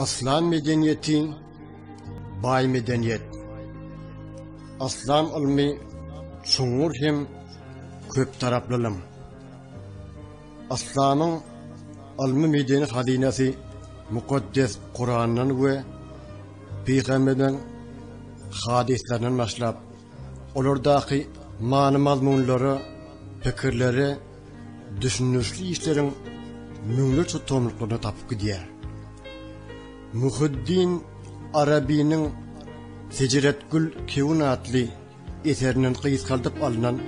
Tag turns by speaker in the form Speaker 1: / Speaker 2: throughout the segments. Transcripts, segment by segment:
Speaker 1: Aslan medeniyeti, bay medeniyet. Aslan ilmi çoğur hem köp taraplılım. Aslanın ilmi medeniyet hadinesi mukaddes Kur'an'ın ve Peygamber'in hadislerinden başlap, olardaki mani mazmunları, fikirleri, düşünüşlü işlerin müngül tutumluklarını tapıp gidiyor. Muhiddin Arabi'nin Secretgül Kevun adlı eserinin kıyıskaldıp alınan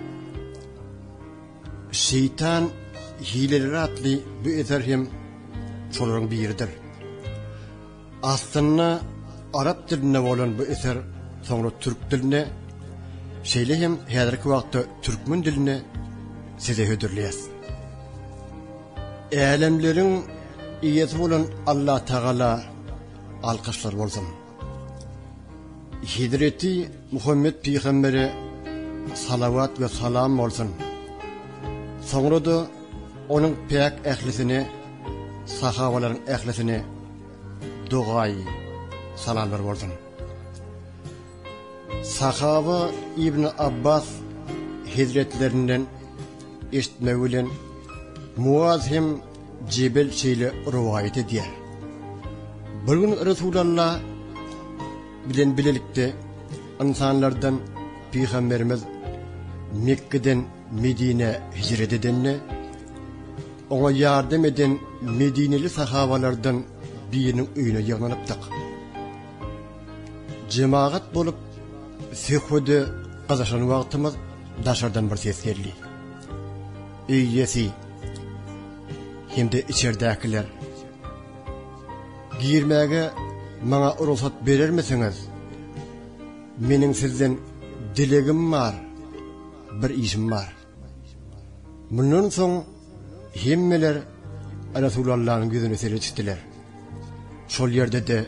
Speaker 1: Şeytan Hileleri adlı bu eser hem çoğunun biridir. Aslında Arap diline olan bu eser sonra Türk diline, şeyle hem hazırki vakti Türkmen diline size hödürleyez. Alemlerin iyisi olan Allah Teala alkışlar olsun. Hidreti Muhammed Peygamber'e salavat ve salam olsun. Sonra da onun pek ehlisine, sahabaların ehlisine duayı salamlar olsun. Sahaba İbn Abbas hidretlerinden işitmevilen Muaz hem Cebel şeyle rivayet ediyor. Bugün Resulullah bilen bilelikte insanlardan Peygamberimiz Mekke'den Medine hicret edenine, ona yardım eden Medineli sahabalardan birinin öyüne yığınıptık. Cemaat bulup sehvede kazanışan vaktimiz dışarıdan bir ses geldi. Üyesi hem de içeridekiler, girmeye bana ruhsat verir misiniz? Benim sizden dilegim var, bir işim var. Bundan sonra hemmeler Resulullah'ın gözüne seyrettiler. Şol yerde de,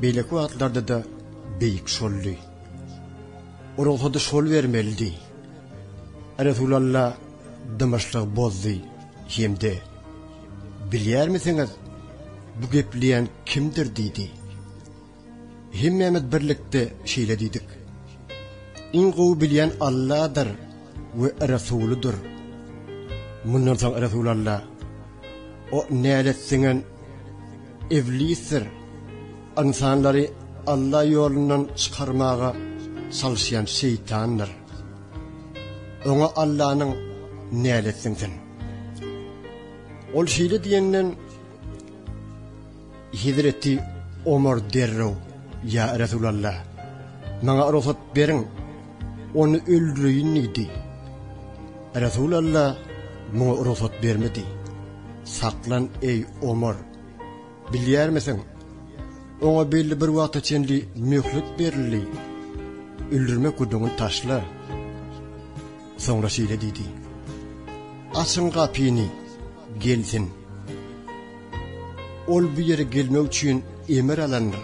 Speaker 1: beylik vaatlarda da beyik şollu. O ruhsatı şol vermeliydi. Resulullah dımışlık bozdu. Hem de, biliyor misiniz? Bu gepleyen kimdir dedi. Hemmemiz birlikte şeyle dedik. İnqu bilen Allah'dır ve Resuludur. Bundan sonra Resulullah o neyletsingen evlistir. İnsanları Allah yolundan çıkarmağa çalışan şeytandır. Ona Allah'ın neyletsinsin. Ol şeyle diyenden Hidreti Ömer derrev, ya Resulallah, bana ruhsat verin, onu öldüreyim idi. Resulallah bana ruhsat vermedi. Saklan ey Ömer, biliyor musun? Ona belli bir vakit içinde mühlet verildi. Öldürme kuduğunu taşla. Sonra şöyle dedi. Açın kapını, gelsin. Ol bir yere gelmek için emir alınır.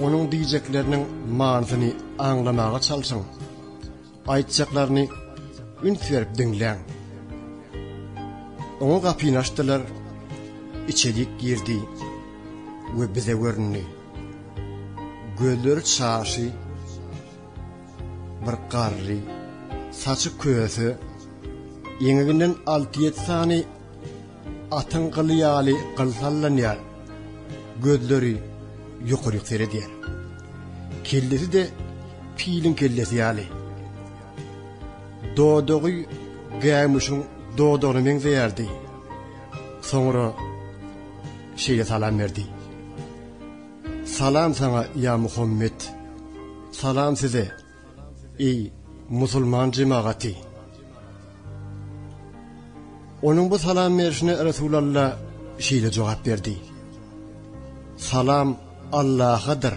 Speaker 1: Onun diyeceklerinin manasını anlamaya çalışın. Aytacaklarını üns verip dinleyin. Onun kapını açtılar, içerik girdi ve bize göründü. Gözleri çarşı, bir karri, saçı kösü, yeniginden 6-7 sani atın kılıyali kılsallanıyor, gözleri yukarı seyrediyor. Kellesi de pilin kellesi yali. Doğduğu gaymışın doğduğunu menzeyerdi. Sonra şeyle salam verdi. Salam sana ya Muhammed. Salam size ey Müslüman cemaati. Onun bu salam verişine Resulullah şeyle cevap verdi. Salam Allah'adır.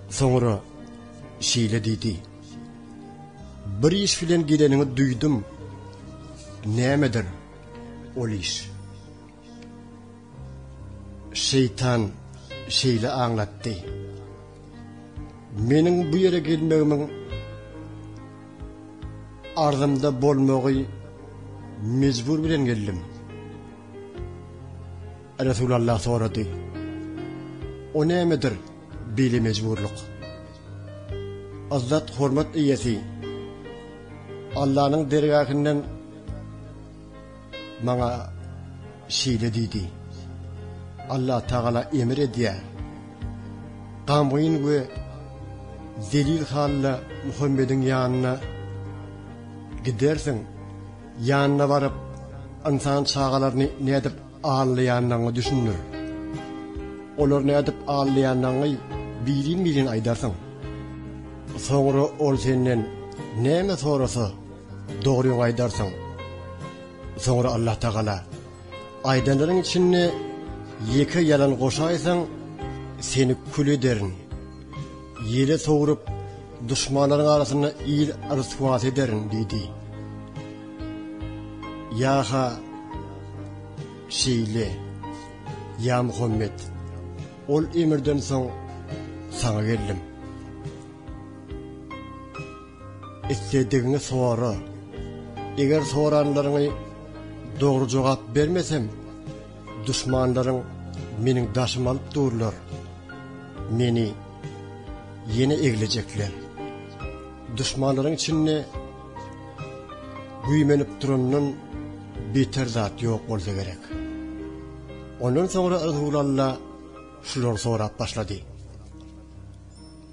Speaker 1: Sonra şeyle dedi. Bir iş filan gidenini duydum. Nemedir o iş? Şeytan şeyle anlattı. Benim bu yere gelmeğimin ardımda bolmağı mecbur bilen geldim. Resulullah soradı. O nemedir? Bili mecburluk. Azat hormat iyesi. Allah'ın dergahından bana şiile dedi. Allah Teala emir ediyor. Qamgın ve zelil halla Muhammed'in yanına gidersin. Yanına varıp insan çağalarını ne edip ağlayanlarını düşünür. Onlar ne edip ağlayanlarını bilin aydarsın. Sonra ol senden neme sonrası doğru aydarsın. Sonra Allah Teala aydanların içine yeke yalan koşaysan seni kül ederin. Yere soğurup düşmanların arasında il arasıvat ederin dedi. Yaha şeyle ya Muhammed ol emirden son sana geldim. İstediğini soru. Eğer soranlarını doğru cevap vermesem düşmanların menin daşımı alıp dururlar. Meni yeni eğilecekler. Düşmanların içinde güymenip duranın biter zat yok olsa gerek. Ondan sonra Resulullah şular sorap başladı.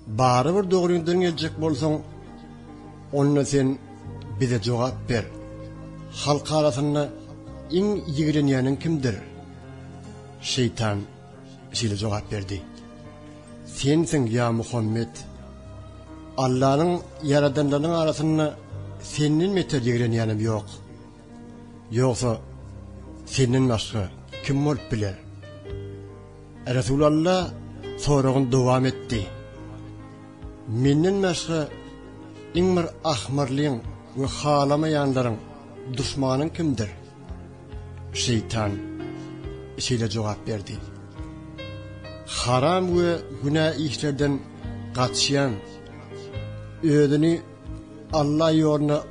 Speaker 1: Bari bir doğruyundan gelecek bolsan onunla sen bize cevap ver. Halk arasında en yigreneyenin kimdir? Şeytan şöyle cevap verdi. Sensin ya Muhammed. Allah'ın yaradanlarının arasında senin meter yigreneyenim yok. Yoksa senin başka kim olup bilir? Resulullah sorağın devam etti. Menin başka en bir ahmarlığın ve halamayanların düşmanın kimdir? Şeytan şöyle cevap verdi. Haram ve günah işlerden kaçıyan, ödünü Allah yoluna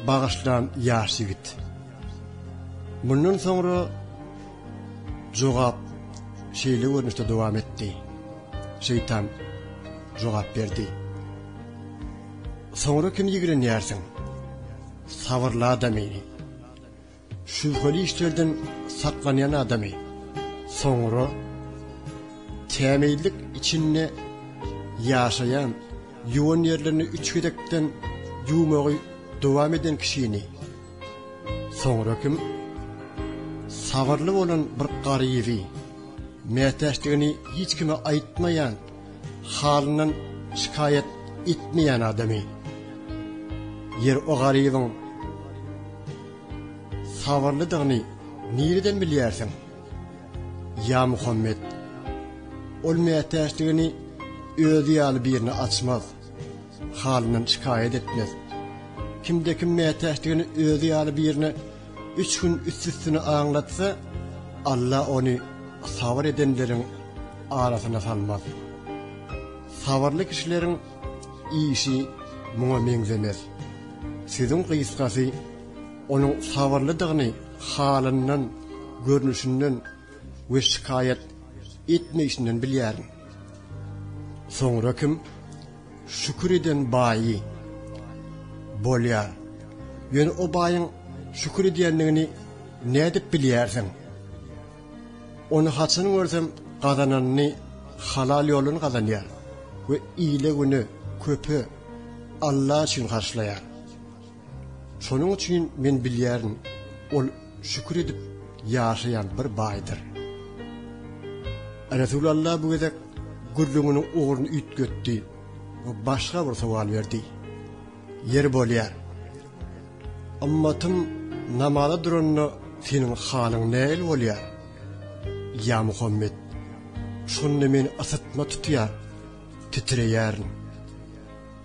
Speaker 1: bağışlayan yaşlı git. Bundan sonra cevap şöyle görünüşte devam etti. Şeytan cevap verdi. Sonra kim yigreniyersin? Sabırlı adamı. Şüpheli işlerden saklanan adamı. Sonra temizlik içinde yaşayan, yuvan yerlerini üçgedekten yumağı devam eden kişini. Sonra kim? Sabırlı olan bir garibi, mehteşliğini hiç kime aytmayan, halinden şikayet etmeyen adamı. Yer o garibin sabırlıdığını nereden biliyorsun? Ya Muhammed, ol mehteşliğini ödüyalı birini açmaz, halinden şikayet etmez. Kimde kim mehteşliğini ödüyalı birini 3 gün üstüne anlatsa, Allah onu sabır edenlerin arasına salmaz. Sabırlı kişilerin işi buna benzemez. Sizin kıyıskası onun sabırlıdığını halinden, görünüşünden ve şikayet etmeyişinden biliyorum. Sonra kim? Şükür eden bayi bolya. Yani o bayın şükür edenliğini ne edip biliyorsun? Onu haçını görsem kazananını halal yolunu kazanıyor. Ve iyile günü köpü Allah için karşılayar. Şunun için ben biliyorum, ol şükür edip yaşayan bir baydır. Resulullah bu kadar gürlüğünün uğrunu ütgöttü ve başka bir sual verdi. Yer bolya. Ammatım namada duranını senin halın neyil bolya? Ya Muhammed, şunu beni asıtma tutuyor, titreyerin.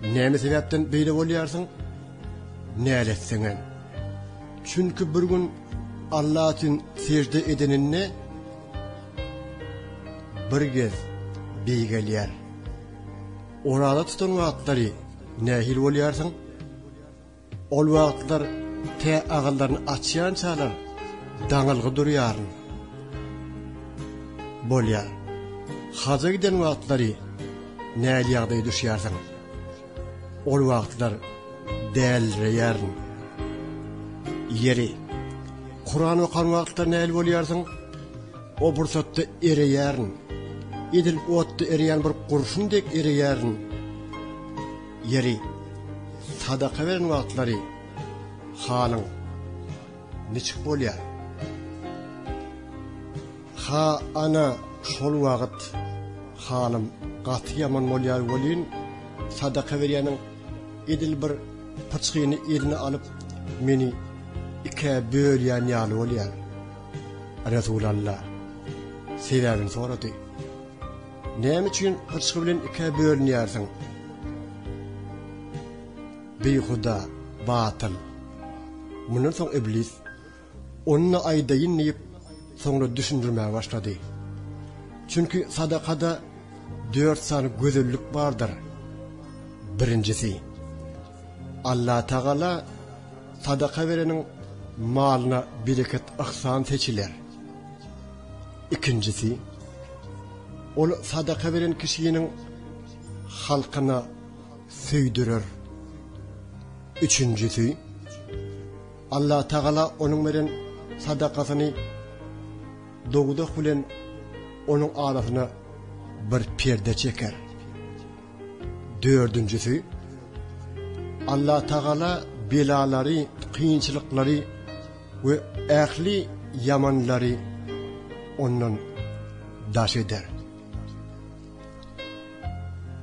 Speaker 1: Neyme sebepten böyle bolyarsın? Neyletsin? Çünkü bir gün Allah için secde edeninne bir kez beygeliyer. Orada tutan vaatları nehil bolyarsın? Ol vaatlar te ağıllarını açıyan çalar, danılgı duruyarın. bolýar. Haja giden wagtlary näli ýagdaýy düşýärsiň. Ol wagtlar dälreýärin. Yeri Kur'an okan wagtlar näli bolýarsyň? O bursatda ereýärin. Edil otda ereýän bir gurşundek ereýärin. Yeri sadaka veren wagtlary halyň niçik bolýar? Ha ana şol wagt halym gaty ýaman bolýar bolýan, sadaka berýäniň edil bir pıçkyny eline alyp meni ike bölýän ýaly bolýar. Resulullah sebäbini sorady. Näme üçin pıçky bilen ike bölünýärsiň? Beýhuda, batıl. Mundan soň iblis onu aýdaýyn diýip soňra düşündirmäge başlady. Çünki sadakada 4 sany gözellik bardyr. Birincisi, Allah Taala sadaka vereniň malyna bereket ihsan seçiler. İkincisi, ol sadaka veren kişinin halkyna söýdürer. Üçüncüsü, Allah Taala onun veren sadakasyny dogda bilen onun arasyna bir perde çeker. Dördüncüsü, Allah Taala belalary, kynçylyklary we ähli yamanlary ondan daş eder.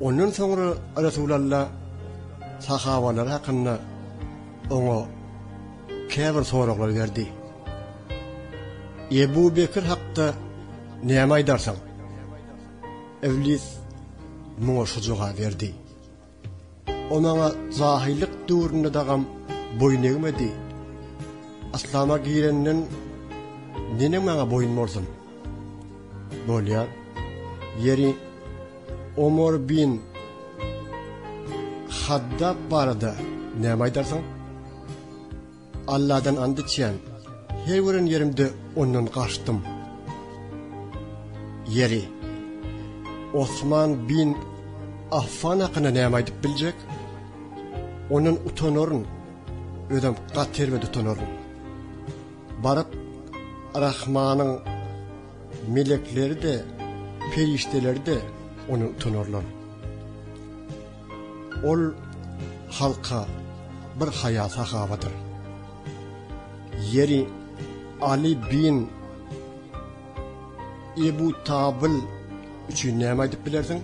Speaker 1: Ondan soňra Resulullah sahabalar hakynda oňa käbir soraklar berdi. Ebu Bekir hakda näme aýdarsaň? Iblis muňa şu jogap berdi. Onaňa zahirlik döwründe dagam boyun egmedi. Aslama girenden nene maňa boyun bolsun? Bolýar. Yeri Omar bin Haddab barada näme aýdarsaň? Allah'dan and içýän, her birin yerimde ondan kaçtım. Yeri Osman bin Affan hakkında näme aýdyp biljek? Onun utanırın, ödem qaterbe utanırın. Barıp Rahman'ın melekleri de, perişteleri de onu utanırlar. Ol halka bir haya sahabadır. Yeri Ali bin Ebu Tabil üçün näme aýdyp bilersiň?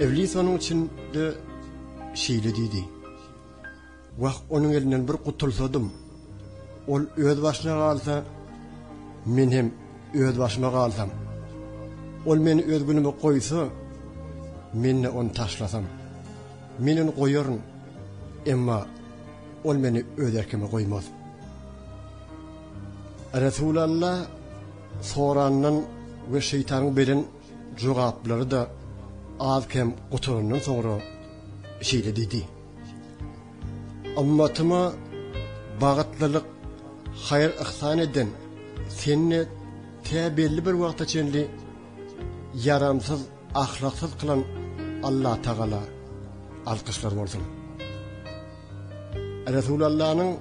Speaker 1: Iblis onun için de şeýle diýdi. Waq onun elinden bir gutulsadım. Ol öz başyna galsa, men hem öz başyma galsam. Ol meni öz günüme goýsa, men onu taşlasam. Men onu goýaryn, emma ol meni öz erkime goýmaz. Resulullah sorandan ve şeytanın beren jogaplary da azkem guturundan soňra şeýle diýdi. Ummatyma bagatlylyk, hayır ihsan eden, seni belli bir wagta çenli yaramsız, ahlaksız kılan Allah Taala alkışlar bolsun. Resulullah'ın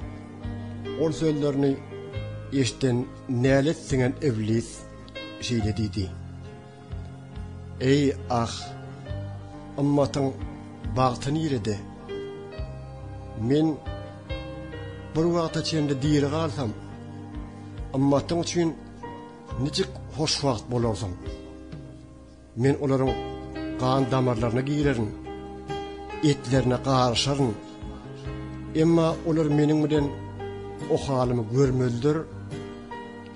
Speaker 1: ol sözlerini eşten nälet siňen iblis şeýle diýdi. Ey ah, ummatyň bagtyny ýeride. Men bir wagta çende diýeri galsam, ummatyň üçin niçik hoş wagt bolarsyň. Men olaryň kan damarlaryna girerin, etlerine qarşaryn. Emma olar meniň bilen o halymy görmezler,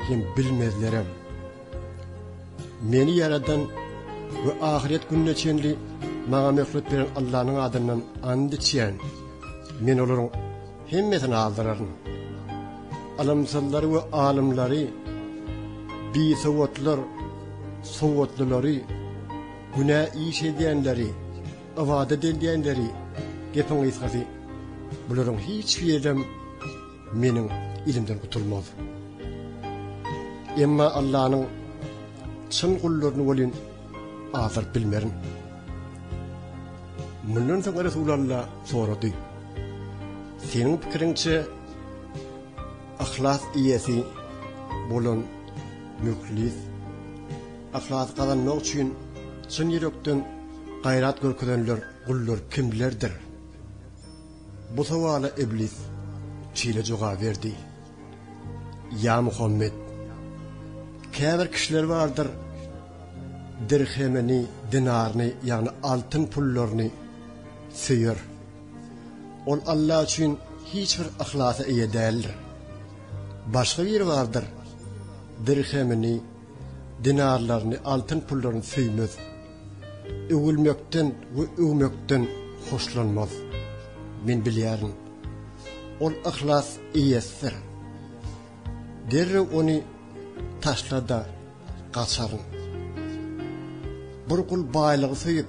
Speaker 1: hem bilmezlerem. Meni yaradan ve ahiret gününe çenli maňa mehlet beren Allah'ın adından and içýän, men olaryň hemmetini aldyraryn. Alamsalları ve alimleri, bisawatlar, sowatlyları, günah iş edýänleri, ibadet edýänleri, gepiň ýetgäsi, bularyň hiç ýerden meniň ilimden gutulmaz. Emma Allah'ın çın gullarını bolin azar bilmerin. Mundan soň Resulullah sorady. Senin pikirinçe ahlas iyesi bolan müklis ahlas kazanmak üçin çyn ýürekden gaýrat görkedenler gullar kimlerdir? Bu sowala iblis çile jogap berdi. Ya Muhammed, käbir kişiler vardır, dirhemini, dinarını, yani altın pullarını süýür. Ol Allah üçün hiç bir ahlasa iyi değildir. Başka bir vardır, dirhemini, dinarlarını, altın pullarını süýmez. Övülmekten ve övmekten hoşlanmaz. Men bilýärin. Ol ahlas iyesdir. Derre onu taşlada kaçarın. Bir kul baylığı süýüp,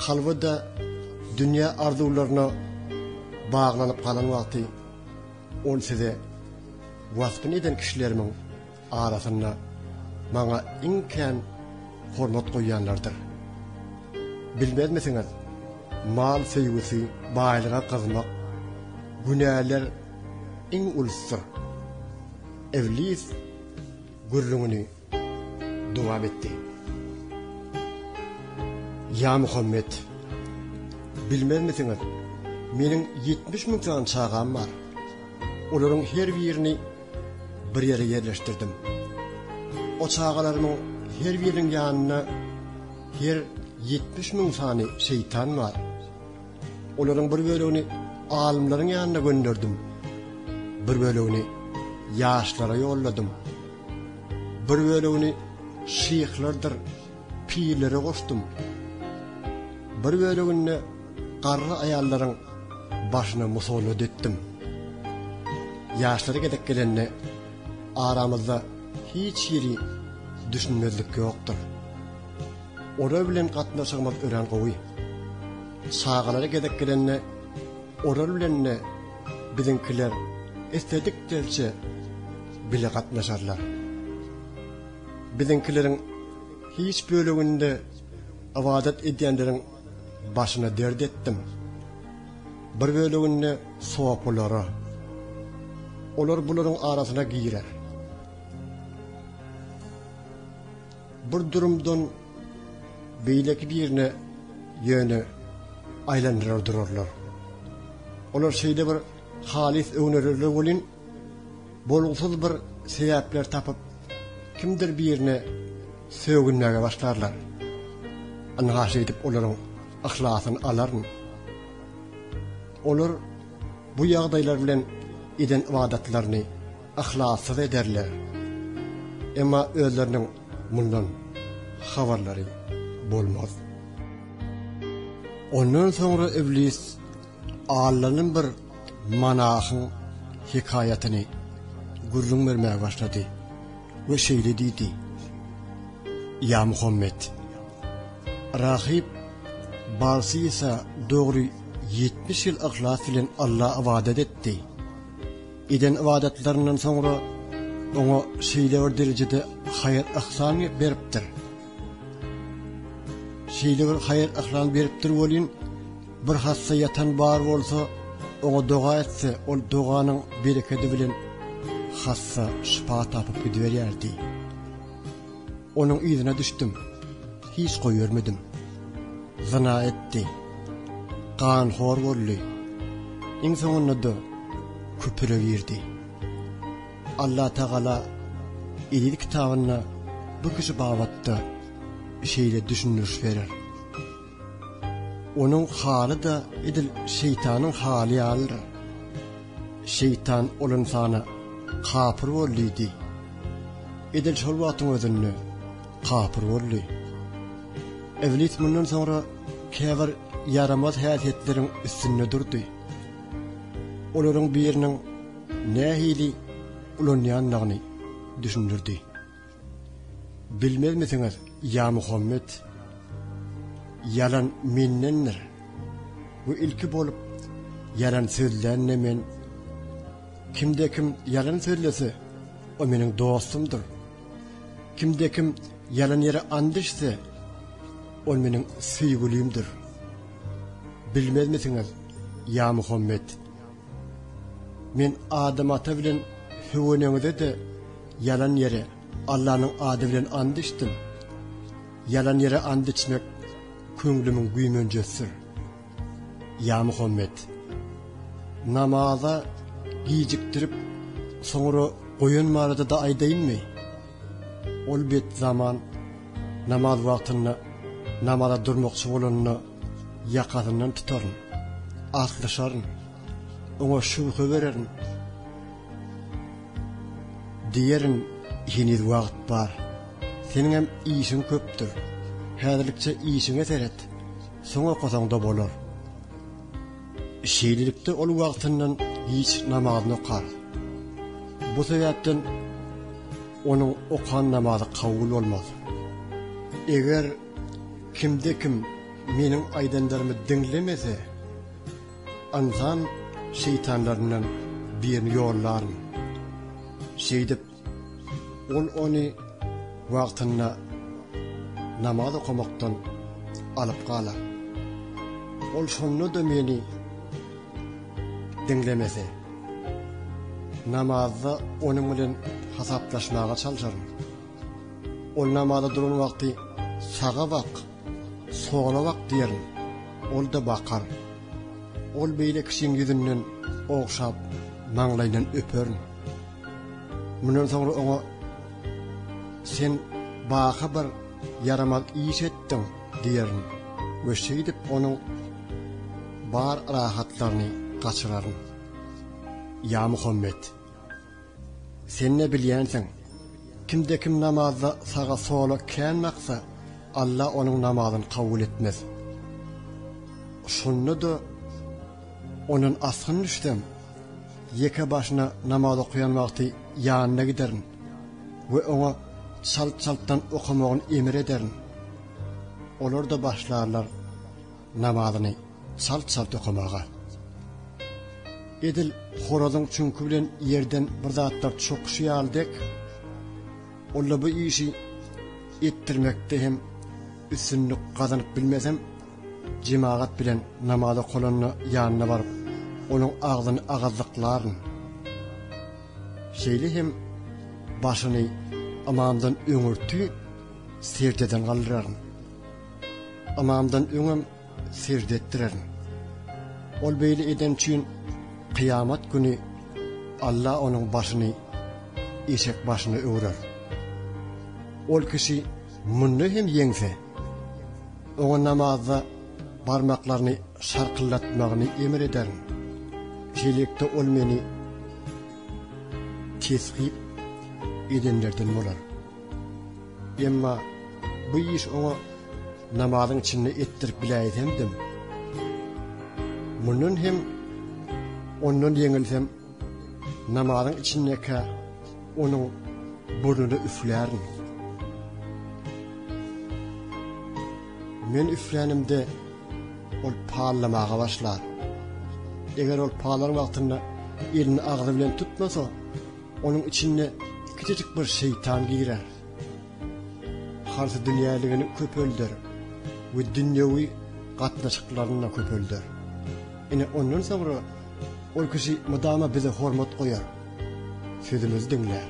Speaker 1: kalbida dünya arzularına bağlanıp kalan vakti, ol size vasfın eden kişilerimin arasında bana imkan hormat koyanlardır. Bilmez misiniz? Mal sevgisi, baylığa kazmak, günahlar en ulustur. Evlis gurrunu devam etti. Ya Muhammed, bilmez misiniz? Menin 70 000 tane çağam var. Olaryň her birini bir ýere ýerleşdirdim. O çağalaryň her biriniň ýanyna her 70 000 tane şeytan var. Olaryň bir bölegini alimlaryň ýanyna gönderdim. Bir bölegini yaşlara yolladım. Bir bölegini şeyhlerdir, pirlere koştum. Bir bölegini qarra ayalların başına musallat ettim. Yaşlara gedek gelenne aramızda hiç yeri düşünmezlik yoktur. Ora bilen gatnaşyňyz ören gowy. Sağalara gedek gelenne ora bilenne bizinkiler estedik derçe bile gatnaşarlar. Bizinkilerin hiç böleginde ibadet edýänleriň başına derd etdim. Bir böleginde soğuklara. Olar bularyň arasına girer. Bir durumdan beýleki birine ýöne aýlandyrar durarlar. Olar şeýle bir halis öňerler bolin, bolgusyz bir sebäpler tapyp kimdir birine söýgünmäge başlarlar. Anhaş edip olaryň ahlasyn alaryn. Olar bu ýagdaýlar bilen eden ibadatlaryny ahlassyz ederler. Emma özleriniň mundan habarlary bolmaz. Ondan sonra iblis Allah'ın bir manahın hikayetini gurrun vermeye başladı ve şöyle dedi: Ya Muhammed, rahip barsıysa doğru 70 yıl ihlas ile Allah'a ibadet etti. Eden ibadetlerinden sonra ona şöyle bir derecede hayır ihsan beripdir. Şöyle bir hayır ihsan beripdir olin, bir hassayatan bar bolsa, ona dua etse, o duanın bereketi bilen hassa şifa tapıp gidiverýärdi. Onun izine düştüm. Hiç koyurmedim. Zina etti. Kanhor boldy. Iň soňunda da küpüre verdi. Allah Teala ilil kitabyna bu kişi babatda şeýle düşünüş berer. Onun haly da edil şeytanın haly alır. Şeytan ol insana kafir boldy. Edil şol wagtyň özünde kafir boldy. Evlit mundan sonra käbir yaramaz häsiýetleriň üstünde durdy. Olaryň biriniň nähili ulanýanlygyny düşündirdi. Bilmez misiniz ya Muhammed? Yalan minnendir. Bu ilki bolup yalan sözlänne men kimde kim yalan söylese o meniň dostumdur. Kimde kim yalan yere andışsa, ol menin süýgülüýümdir. Bilmez misiniz, ya Muhammed? Men Adam ata bilen hüweniňizde de yalan yere Allah'ın adı bilen andıştım. Yalan yere and içmek köňlümiň güýmenjesir. Ya Muhammed, namaza giyiciktirip soňra goýan marada da aýdaýynmy? Ol bet zaman namaz wagtyna namaza durmakçy bolanyny ýakasyndan tutaryn, aslaşaryn, oňa şubha bererin. Diýerin, hiniz wagt bar. Senin hem işin köptür. Häzirlikçe işine seret. Soňa kosaňda bolar. Şeýlelikde ol wagtyndan hiç namazyny okar. Bu sebäpden onuň okan namazy kabul bolmaz. Eger kimde kim meniň aýdanlarymy diňlemese, ansan şeytanlaryndan birini ýollaryn. Şeýdip ol ony wagtyna namaz okumaktan alyp galar. Ol şonu da meni diňlemese, namazda onuň bilen hasaplaşmaga çalşarym. Ol namazda duran wagty saga wak, soňra wak diýerim. Ol da bakar. Ol beýle kişiň ýüzünden okşap, maňlaýdan öperin. Mundan soňra oňa sen baha bir yaramaz iş ettin diýerin. Ve şeýdip onuň bar rahatlaryny gaçyraryn. Ya Muhammed, sen ne bilýänsiň? Kimde kim namazda saga sola känmekse, Allah onuň namazyny kabul etmez. Şunu da onun asgyn düşdem, yeke başına namaz okuyan wagty ýanyna giderin we oňa çalt-çaltdan okumagyny emir ederin. Olar da başlarlar namazyny çalt-çalt okumaga. Edil horozyň çünkü bilen ýerden bir zatlar çok şyaldek. Ola bu işi ettirmekde hem üstünlük kazanıp bilmesem, cemaat bilen namazy okulanyny ýanyna baryp, onuň agzyny agazlyklaryn. Şeýle hem başyny amamdan öňürtü serdeden galdyraryn. Amamdan öňüm serdetdirerin. Ol beýle eden üçin kıyamet günü Allah onuň başyny eşek başyny öwrer. Ol kişi munny hem ýeňse, oňa namazda barmaklaryny şarkyllatmagyny emir ederin. Şeýlelikde ol meni tesgip edenlerden bolar. Emma bu iş oňa namazyň içinde ettirip biläýsemdim. Munun hem ondan ýeňilsem namazyň içindeki onuň burnuny üflärin. Men üflänimde ol parlamaga başlar. Eger ol parlaň wagtynda elini agzy bilen tutmasa, onuň içinde kiçik bir şeytan girer. Harsa dünýäligini köpölder we dünýäwi gatnaşyklaryna köpölder. Ine ondan sonra ol kişi mudama bize hormat koyar. Sözümüz dinler.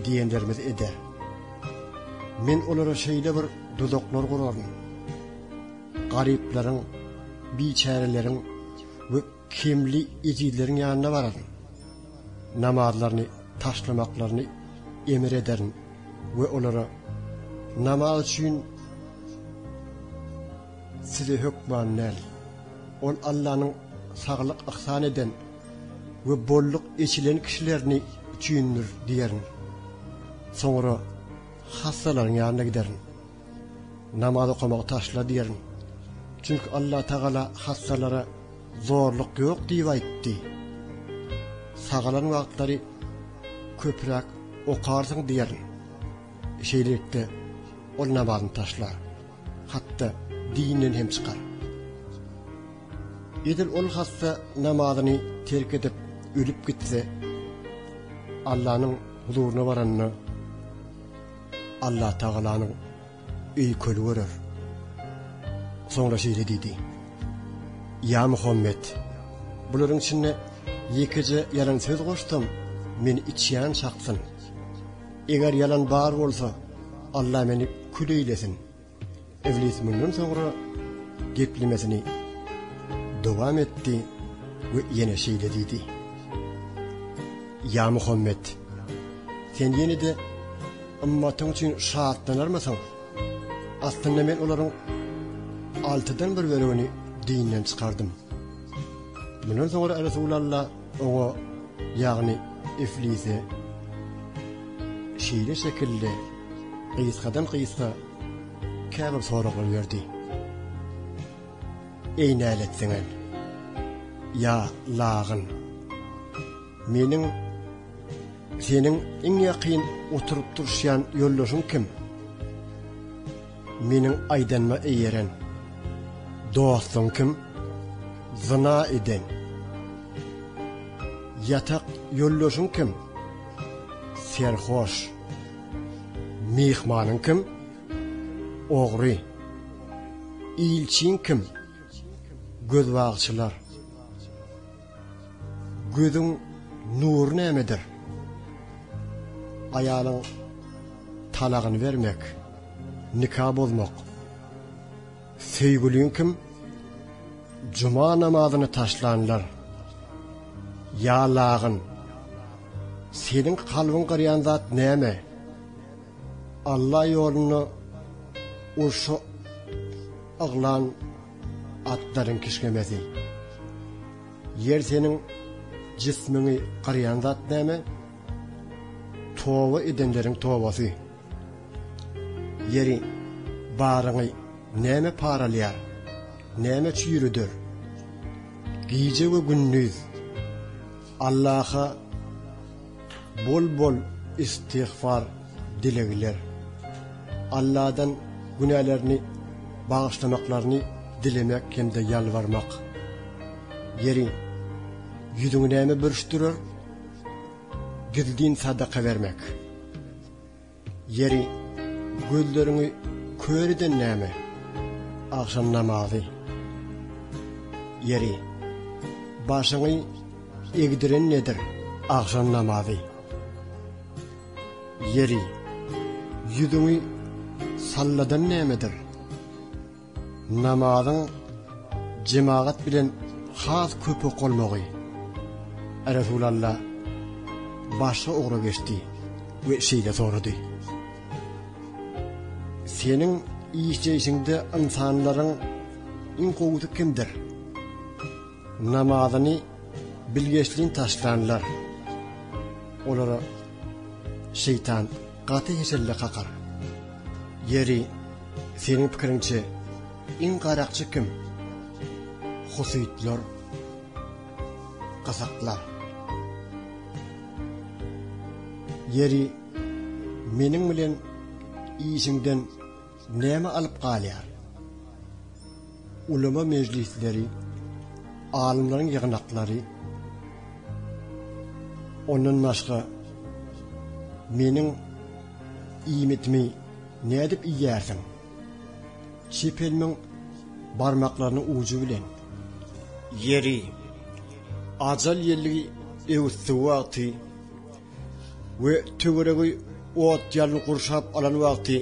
Speaker 1: Diýenlerimiz eder. Men olara şeýle bir dozoklar guraryn. Garyplaryň, biçäreleriň we kimli ejidleriň ýanyna bararyn. Namazlaryny taşlamaklaryny emir ederin we olara namaz üçin size hökman näl. Ol Allah'ın sağlık ihsan eden ve bolluk içilen kişilerini üçindir diyerin. Sonra hastaların yanına giderin. Namaz okumak taşla diyerin. Çünkü Allah Teala hastalara zorluk yok diye aytti. Sağalan vaktleri köpürek okarsın diyerin. Şeylikte ol namazını taşlar. Hatta dininden hem çıkar. Edil ol hasta namazyny terk edip ölüp gitse, Allah'ın huzuruna varanny Allah Tağala'nın öykölü görür. Sonra şeýle diýdi: "Ya Muhammed, buların içinde ýekije yalan söz goşdum, meni içýän şaksyn. Eger yalan bar bolsa, Allah meni küleylesin." Iblis bundan sonra geplemesini dowam etdi ve yine şeýle diýdi: "Ya Muhammed, sen yine de ummatyň üçin şahatlanarmasaň, aslında men olaryň 6dan bir bölegi dinden çykardım." Bundan sonra Resulullah oňa, ýagny Iblise şeýle şekilde gysgadan gysga käbir soraglar berdi. "Ey näletseňen, ya lağın, meniň seniň iň ýakyn oturup durşýan ýoldaşyň kim? Meniň aýdanma eýeren dostum kim? Zina eden. Yatak ýoldaşyň kim? Serhoş. Mihmanyň kim? Ogry. İlçiň kim? Gözbagçylar. Gözüň nury nämedir? Aýalyň talagyny vermek, nikah bozmak. Söýgüliň kim? Cuma namazyny taşlanlar. Ya lağın, senin kalbin garayan zat näme? Allah ýoluny uşu aglan atlaryň kişgemesi. Yer senin jismini garayan zat näme? Towa edenleriň towasy. Yeri baryňy näme paralýar? Näme çýürüdür? Gije we gündüz Allah'a bol istiğfar dilegler. Allah'dan günahlarını bağışlamaklarını dilemek hem de yalvarmak. Yeri yüzüňi näme bürüşdürür? Gizlin sadaka vermek. Yeri gözlerini köreden näme? Akşam namazı. Yeri başyňy egdiren nedir? Akşam namazı. Yeri yüzüňi salladan nämedir? Namazyň jemaat bilen has köpek bolmagy. Resulullah başa ogry geçdi ve şeýle sordy: "Senin işçeýişinde insanlaryň iň gowuty kimdir?" Namazyny bilgeçliğin taşlanlar. Olara şeytan gaty heselle kakar. Yeri senin pikirinçe iň garakçy kim? Husyitler, kasaklar. Yeri meniň bilen işiňden näme alyp galýar? Ulama meclisleri, alimlerin yığınaklary, ondan başga meniň iýmitimi nädip iýersiň? Şepelmiň barmaklaryny uju bilen. Yeri ajal ýerligi ewütdi wagty we töweregi ot ýalyny gurşap alan wagty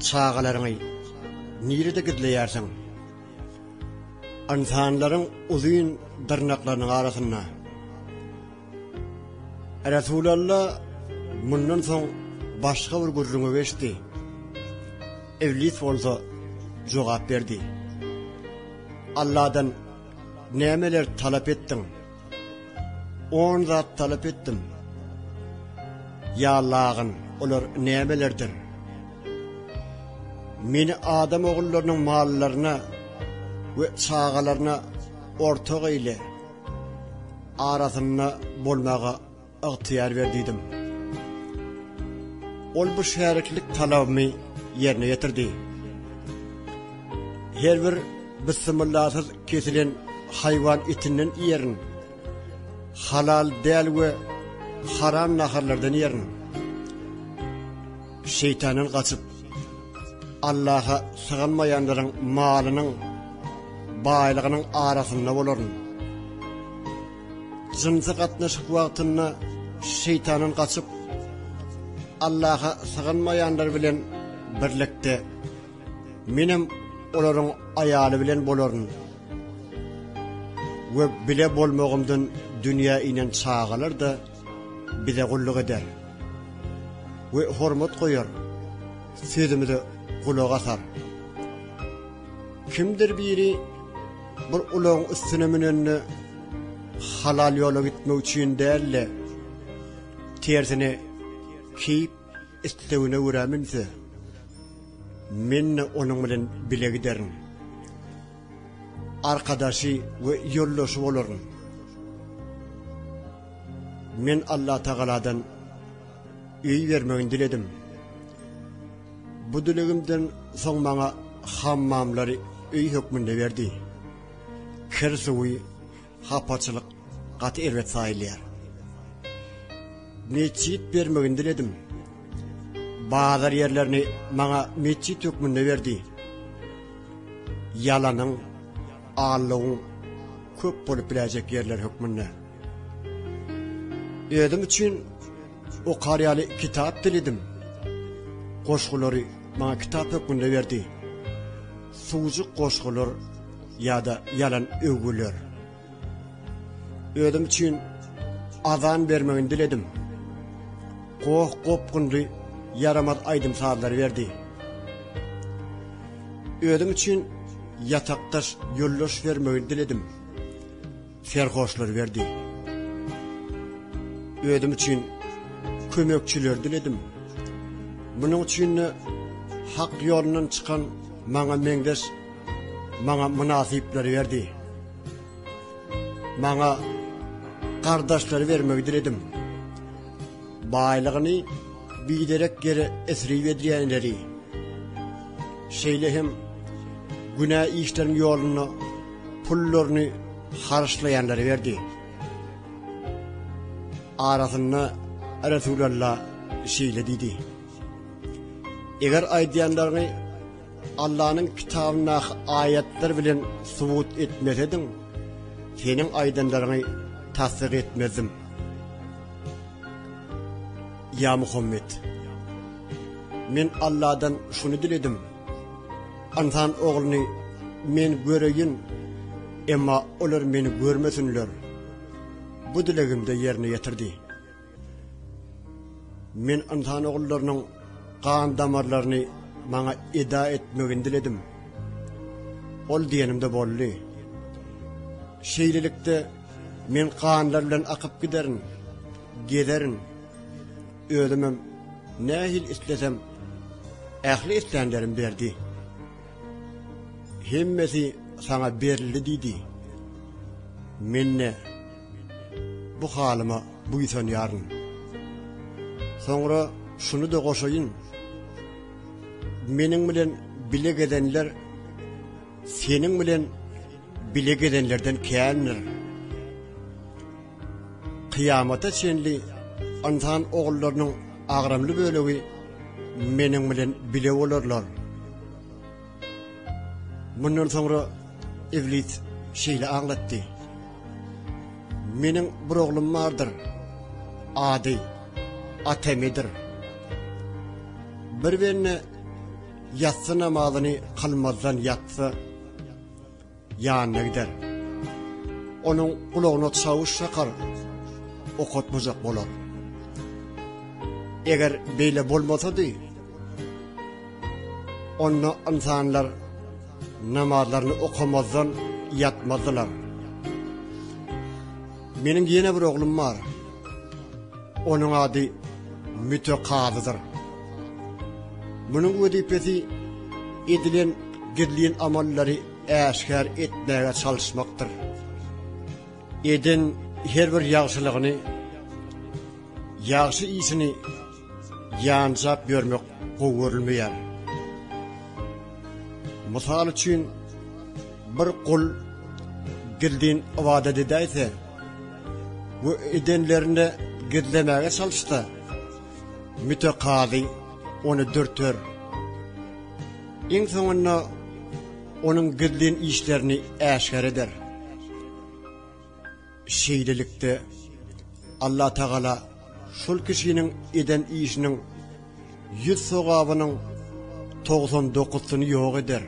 Speaker 1: çağalaryňy nirede gidleýärsiň? İnsanlaryň uzun dırnaklarynyň arasynda. Resulullah mundan soň başga bir gurrunu beşdi. Iblis bolsa jogap berdi: "Allah'dan nämeler talap etdiň?" "On zat talap etdim." "Ya Allah'ın olar nämelerdir?" "Meni adam ogullarynyň mallaryna ve çağalaryna ortak eyle, arasynda bolmaga ıhtiýar berdidim." Ol bu şeriklik talabymy yerine getirdi. Her bir bismillahsyz kesilen hayvan etinden yerin, halal däl we haram naharlardan yerin. şeytanın kaçıp Allah'a sığınmayanların malının, baylığının arasında olurun. Cınsı katlaşık vaktinde şeytanın kaçıp Allah'a sığınmayanlar bilen birlikte benim onların ayalı bilen bolorun. Ve bile bolmağımdan dünya inen çağılır da bize kulluk eder. Ve hormat koyar, sözümüzü kulak asar. Kimdir biri bir ulağın üstüne minenini halal yola gitmek için değerli, tersine kiyip istevine uğraminse, men onun bilen bile giderim. Arkadaşı ve yoldaşı olurum. Men Allah Teala'dan iyi vermeğini diledim. Bu dileğimden son bana hammamları iyi hükmünde verdi. Kırsuvi, hapaçılık, katı ervet sahiller. Meçit vermeğini diledim. Bazı yerlerini bana meçit hükmünde verdi. Yalanın, ağırlığın köp bolup bilecek yerler hükmünde. Ödüm için o karyalı kitap diledim. Koşkuları bana kitap hükmünde verdi. Sucuk koşkular ya da yalan övgüler. Ödüm için azan vermeğini diledim. Koh kopkundu yaramaz aydım saatler verdi. Ödüm için yataktaş yolloş vermeğini diledim. Serhoşlar verdi. Ödüm için kömekçiler diledim. Bunun için hak yolundan çıkan bana mendeş, bana münasipleri verdi. Bana kardeşleri vermeyi diledim. Baylığını biderek geri esri ve diyenleri, şeylehim günah işlerin yolunu, pullarını harçlayanları verdi. Arasında Resulullah şeyle dedi. Eğer aydiyanlarını Allah'ın kitabına ayetler bilen subut etmeseydin, senin aydanlarını tasdik etmezdim. Ya Muhammed, men Allah'dan şunu diledim. İnsan oğlunu men göreyin, ama onlar beni görmesinler. Bu dileğimde yerine getirdi. Men insan oğullarının kan damarlarını bana eda etmeğini diledim. Ol diyenimde bolli. Şeylilikte men kanlarla akıp giderin, giderin. Ödümüm nehil istesem ehli isteyenlerim verdi. Himmesi sana verildi dedi. Minne bu halıma buysan yarın. Sonra şunu da koşayım. Menin bilen bilek edenler senin bilen bilek edenlerden kârnir. Kıyamata çenli insan oğullarının ağramlı bölüğü menin bilen bile olurlar. Bundan sonra İblis şeyle anlattı. Menin bir oğlum vardır. Adi, atemidir. Birbirine yatsı namazını kılmazdan yatsa yanına gider. Onun kulağına çavuş şakar, okutmayacak olur. Eğer böyle bolmasaydı, onu insanlar namazlarını okumazdan yatmazdılar. Benim yine bir oğlum var. Onun adı mütekadıdır. Bunun vazifesi edilen gidleyen amalları eşkar etmeye çalışmaktır. Eden her bir yaxşılığını, yaxşı iyisini yansap görmek koğurulmayan. Misal için bir kul gidleyen ibadet edeyse, bu edenlerini gidlemeye çalıştı. Mütekadı onu dörtör. En sonunda onun gizlin işlerini aşkar eder. Şeylilikte Allah Teala şol kişinin eden işinin 100 sogabının 99'sunu yok eder.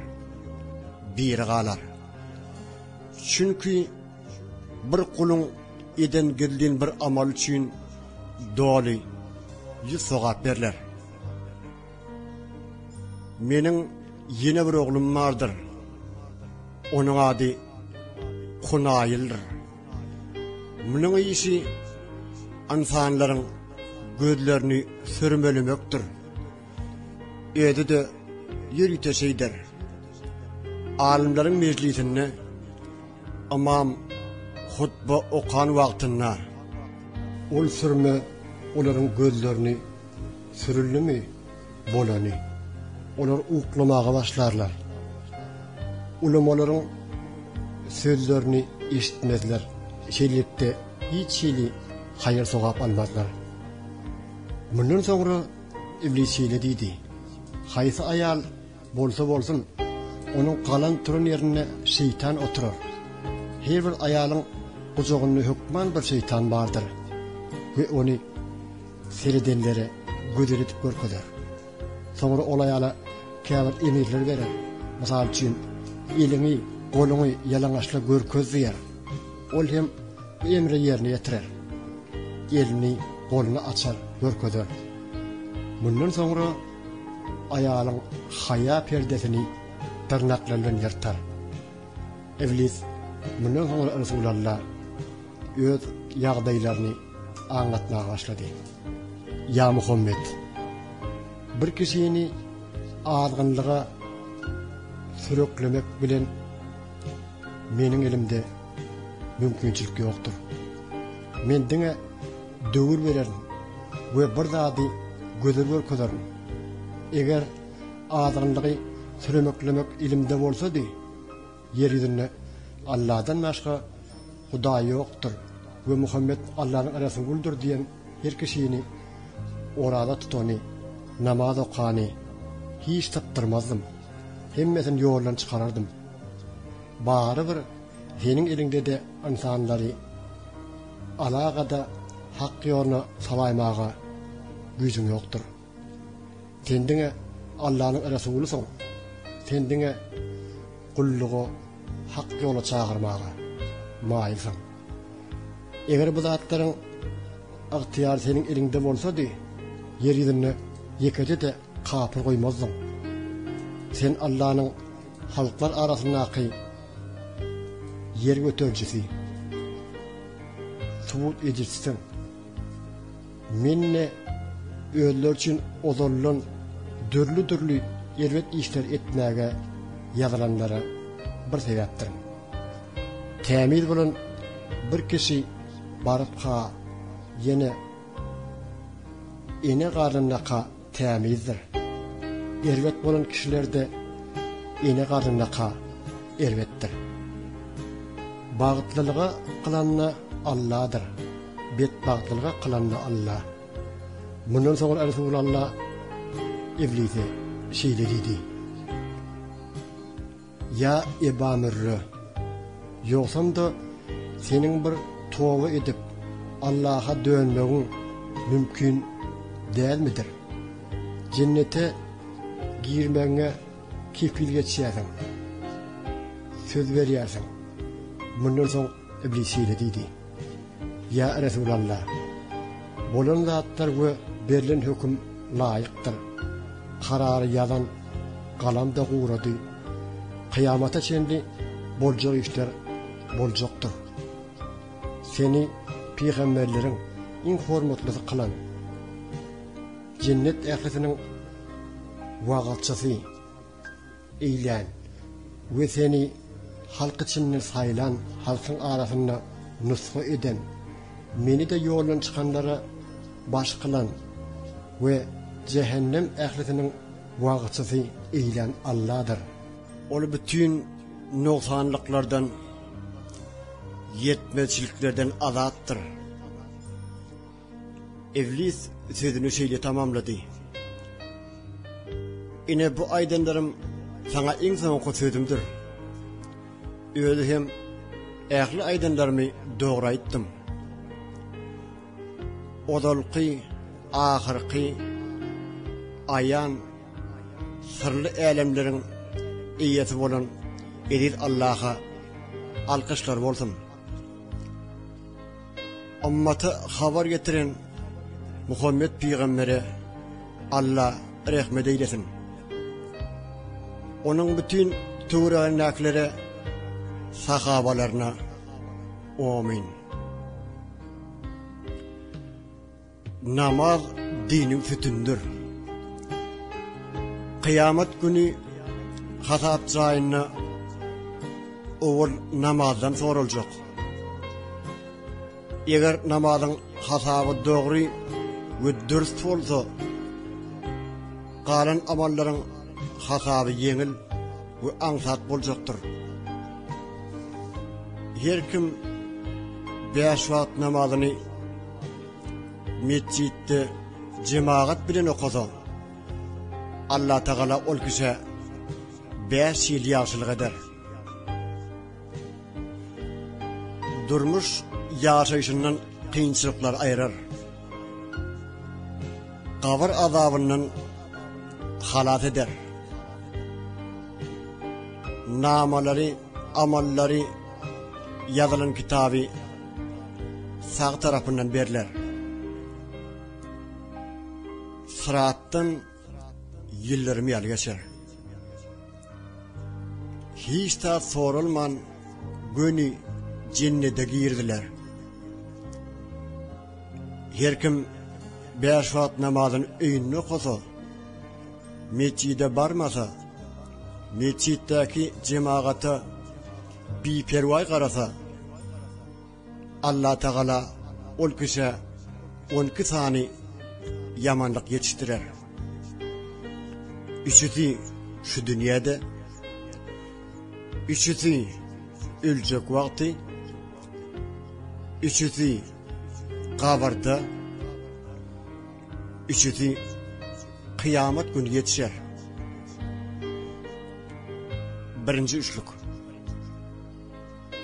Speaker 1: Bir galar. Çünkü bir kulun eden gizlin bir amal için doğru 100 sogab berler. Menin yine bir oğlum vardır. Onun adı Kunayıl'dır. Bunun işi insanların gözlerini sürmelemektir. Öyle de yürüteşeydir. Alimlerin meclisinde imam hutba okan vaktinde ol sürme onların gözlerini sürüldü mü bolanı. Onlar uğuklamağa başlarlar. Ulamaların sözlerini işitmezler. Şeylikte hiç şeyli hayır sogap almazlar. Bundan sonra iblis şeylediydi. Haysi ayal bolsa bolsun, onun kalan turun yerine şeytan oturur. Her bir ayalın kucağında hükman bir şeytan vardır. Ve onu seyredenlere gödürüp görküdür. Sonra ol ayala kâbet emirler verir. Misal için elini, kolunu yalangachla görközler. Ol hem bu emri yerine getirir. Elini, kolunu açar, görközür. Bundan sonra ayalın haya perdesini tırnaklarla yırtar. İblis bundan sonra Resulullah öz yağdaylarını anlatmaya başladı. Ya Muhammed, bir kişini ağırgınlığa sürüklemek bilen menin elimde mümkünçülük yoktur. Men dine dövür vererim ve bir zadi gözür kodarım. Eğer ağırgınlığı sürüklemek elimde olsa di, yeryüzünde Allah'dan başka Huda yoktur ve Muhammed Allah'ın Resulüdür diyen her kişini orada tutani, namaz okani hiç tattırmazdım. Hemmesini yoldan çıkarırdım. Bari bir senin elinde de insanları alakada hak yoluna salaymağa gücün yoktur. Kendine Allah'ın Resulüsün. Kendine kulluğu hak yola çağırmağa mailsin. Eğer bu zatların ihtiyar senin elinde olsa di, yeryüzüne yekece de kapır koymazdın. Sen Allah'ın halklar arasındaki yer götürücüsü, subut edicisin. Minne ölüler için ozorlan dürlü elbet işler etmeye yazılanlara bir sebeptir. Temil bulun bir kişi barıp ka yine ene karnındaki temizdir. Elbet bulun kişilerde ene karnındaki elbettir. Bağıtlılığa kılanına Allah'dır. Bet bağıtlılığa kılanına Allah. Bundan sonra Resulullah İblise şeyle dedi. Ya Eba Mürrü, yoksan da senin bir tövbe edip Allah'a dönmeğin mümkün değil midir? Cennete girmene kefil geçersin. Söz veriyorsun. Bundan sonra İblis şeyle dedi. Ya Resulallah, bolan zatlar ve verilen hüküm layıktır. Kararı yazan kalamda uğradı. Kıyamata çendi bolcak işler bolcaktır. Seni peygamberlerin en hormatlısı kılan cennet ehlisinin vagatçısı eylen ve seni halk içinde sayılan halkın arasında nusfu eden meni de yolun çıkanlara baş kılan ve cehennem ehlisinin vagatçısı eylen Allah'dır. Olu bütün noksanlıklardan, yetmezliklerden azattır. İblis sözünü şeyle tamamladı. Ine bu aydanlarım sana en son sözümdür. Öyle hem ähli aydanlarımı doğru aytdım. Odalqı, ahirqi, ayan, sırlı elemlerin iyeti bolan edil Allah'a alkışlar bolsun. Ummata haber getiren Muhammed Peygamber'e Allah rahmet eylesin. Onun bütün tuğranakları sahabalarına amin. Namaz dinin sütündür. Kıyamet günü hasap zayınına oğul namazdan sorulacak. Eğer namazın hasabı doğru ve dürüst olsa, kalan amalların hasabı yengil ve ansat olacaktır. Her kim 5 vakit namazını mescitte cemaat bilen okusa, Allah Teala ol kişi 5 yıl yaşlılık eder. Durmuş yaşayışından kıyınçılıklar ayırır. Kabir azabından halat eder. Namaları, amalları yazılan kitabı sağ tarafından verilir. Sırattan yıllar miyal geçer. Hiç de sorulman günü cennete girdiler. Her kim 5 vakit namazın öğününü okusa, mescide barmasa, mesciddeki cemaate bir pervay karasa, Allah Teala ol kişi 12 sani yamanlık yetiştirer. Üçüsü şu dünyada, üçüsü ölecek vakti, üçüsü kabirde, üçüsü kıyamet günü yetişer. Birinci üçlük.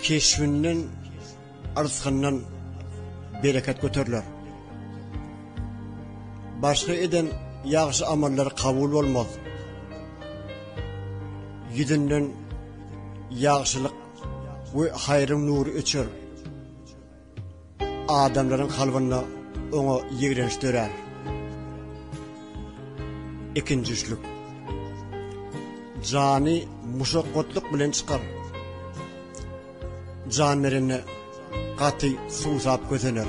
Speaker 1: Keşfinden, arzkından bereket götürürler. Başka eden yaxşı amallar kabul olmaz. Yüzünden yaxşılık ve hayrın nuru içer. Adamların kalbine onu yigrençtirer. İkinci üçlük. Cani muşakkatlıq bilen çıkar. Canlarını katı susap götürür.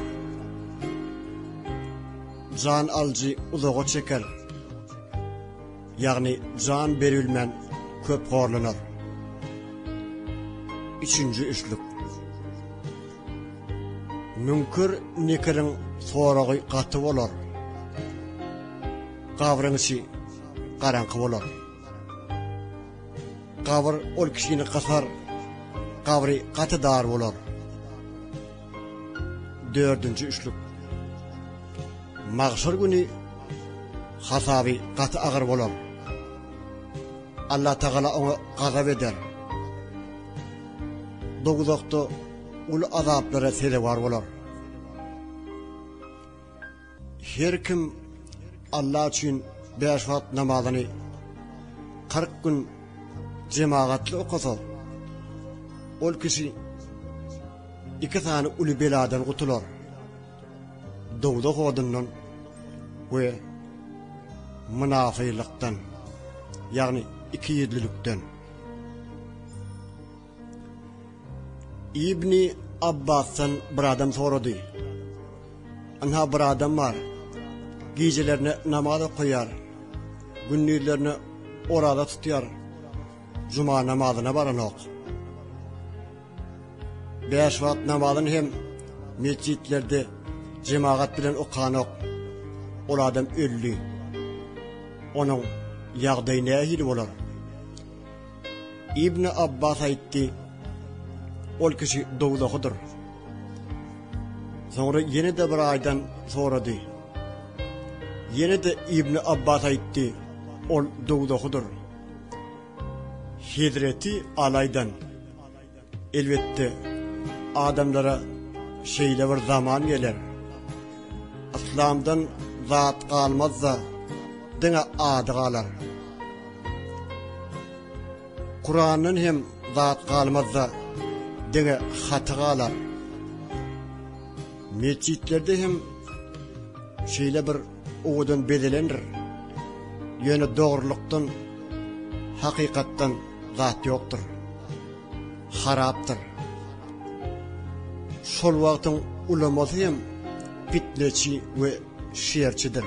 Speaker 1: Can alıcı uzağa çeker. Yani can verilmen köp horlanır. Üçüncü üçlük. Münkür nekirin sorağı katı olur. Kavrın işi karankı olur. Kavr ol kişini kasar, kavri katı dar olur. Dördüncü üçlük. Mahşer günü hasabı katı ağır olur. Allah Teala onu gazap eder. Doğuzakta ulu azaplara sele var olur. Her kim Allah için 5 vakit namazını 40 gün cemaatli okusa, ol kişi 2 tane ulu beladan kurtulur. Doğuzak odundan ve münafıklıktan, yani ikiyüzlülükten. İbni Abbas'tan bir adam sorudu. Anha bir adam var. Gecelerine namaz okuyar. Gündüzlerini orada tutuyor. Cuma namazına baran ok. 5 vakit namazını hem mescitlerde cemaat bilen okan ok. O adam öldü. Onun yağdayı nehir olur. İbni Abbas aytti. Ol kişi doğudadır. Sonra yine de bir aydan soradı. Yine de İbni Abbas aytti. ol doğduğudur. Hidreti alaydan elbette adamlara şeyle bir zaman gelir. İslam'dan zat kalmazsa dine adı kalar. Kur'an'ın hem zat kalmazsa dine hatı kalar. Mescitlerde hem şeyle bir oğudun bedelenir. Yönü doğruluktan, hakikattan zat yoktur. Haraptır. Şol vaktin ulaması hem fitneçi ve şiirçidir.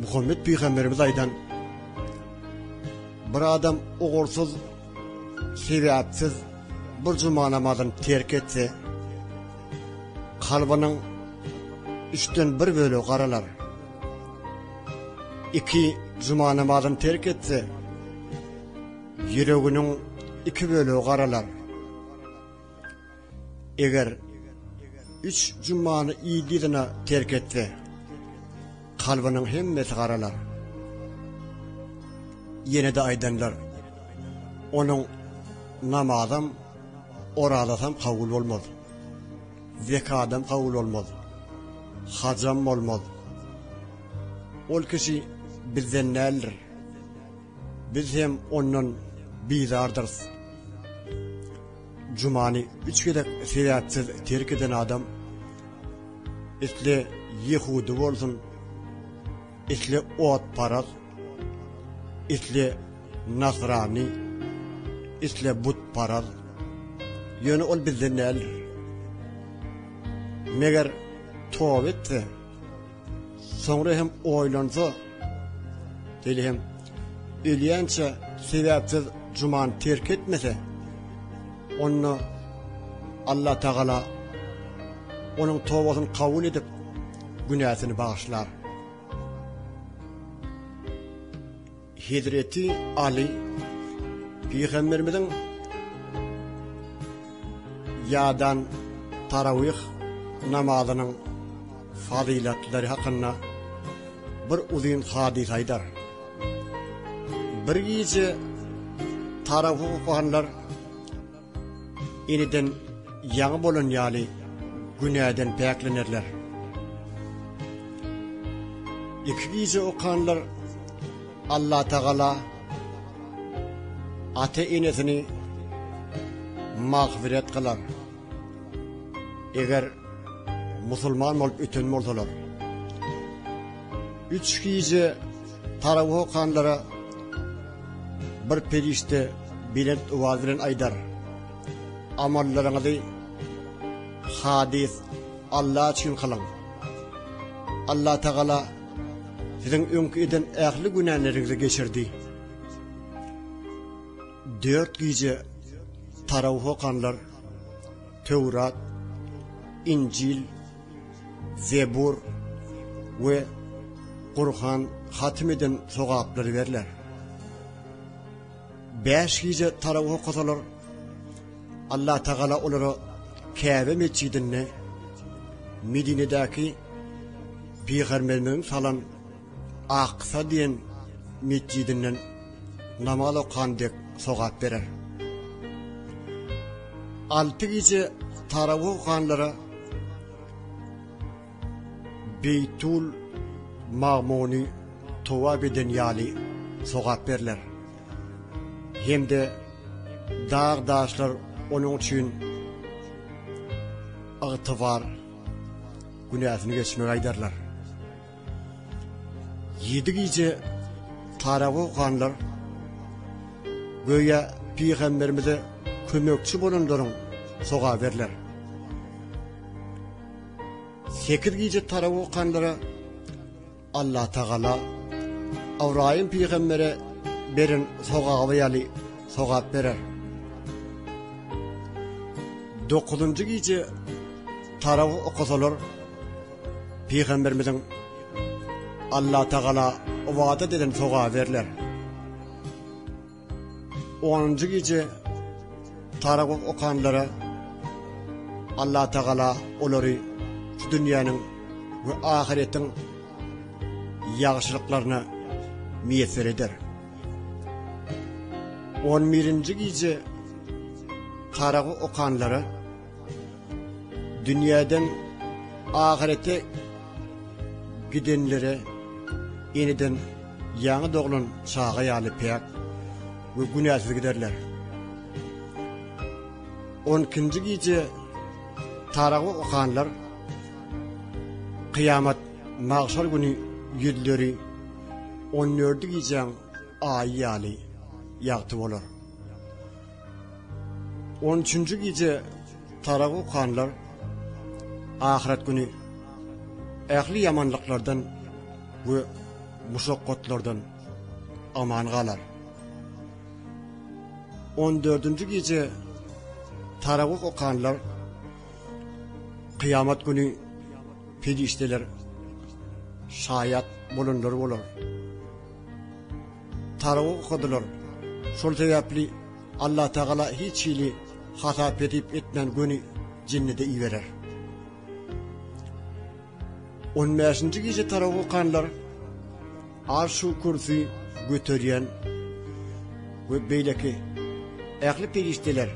Speaker 1: Muhammed Peygamberimiz aydan bir adam uğursuz, sebepsiz bir cuma namazını terk etse, kalbinin 3'ten 1 bölü karalar. 2 cuma namazını terk etse, yüreğinin 2 bölü karalar. Eğer 3 cumanı iyiliğine terk etse, kalbinin hemmeti karalar. Yine de aydanlar, onun namazım, oradasam kabul olmaz. Zekadım kabul olmaz. Hacam olmaz. Ol kişi bizden neler? Biz hem onun bizardırız. Cumani 3 kere seyahatsiz terk eden adam, isle Yehudi olsun, isle ot paraz, isle Nasrani, isle but paraz, yönü ol bizden neler? Meğer tövbe etse, sonra hem oylansa, deli hem ölüyençe sebepsiz cuman terk etmese, onu Allah Teala onun tövbesini kabul edip günahını bağışlar. Hazreti Ali Peygamberimizin yadan taravih namazının faziletleri hakkında bir uzun hadis aydar. Bir gece taravih okuyanlar yeniden yanı bolun yali günahdan peklenirler. 2 gece okuyanlar Allah Teala ate inesini mağfiret kılar. Eğer Müslüman olup ötün olsalar. 3 gece taravih okuyanlara bir perişte bilet vazirin aydar. Amallarınızı hadis Allah için kılın. Allah Teala sizin önkü eden ehli günahlarınızı geçirdi. 4 gece taravih okuyanlar Tevrat, İncil, Zebur ve Kur'an hatmeden sokakları verirler. 5 gece taravih okusalar Allah Teala onları Kabe mescidine Medine'deki Peygamberimiz salan Aksa diyen mescidinden namaz okuyandık sokak verir. 6 gece taravih okuyanlara Beytul Ma'muni tavaf eden yali sokak verirler. Hem de dağdaşlar onun için ağıtıvar günahını geçmeye aydarlar. 7 gece taravih okuyanlar göya Peygamberimize kömekçi bulundurun sokağa verirler. 8 gece taravih okuyanlara Allah Teala Avraham Peygamber'e berin sokağa veyali sokağa verir. 9. gece taravih okusalar Peygamberimizin Allah Teala vaat eden sokağa verirler. 10. gece taravih okuyanlara Allah Teala onları şu dünyanın ve ahiretin yaxşılıklarına müyesser eder. 11. gece qarağı okanları dünyadan ahirete gidenlere yeniden yanı doğulun çağı yalı peyak ve günahsız giderler. 12. gece tarağı okanlar kıyamet mahşer günü yüzleri 14. gece ay yalı yaktı olur. 13. gece tarağı okanlar ahiret günü ehli yamanlıklardan ve muşakkatlardan aman kalar. 14. gece taravih okanlar kıyamet günü perişteler şayat bulunur olur. Taravih okudular. Şol sebepli Allah Teala hiç ili hata edip etmen günü cennete iverer. 15. gece taravih okanlar arş-ı kürsi götüryen ve beyleki ehli perişteler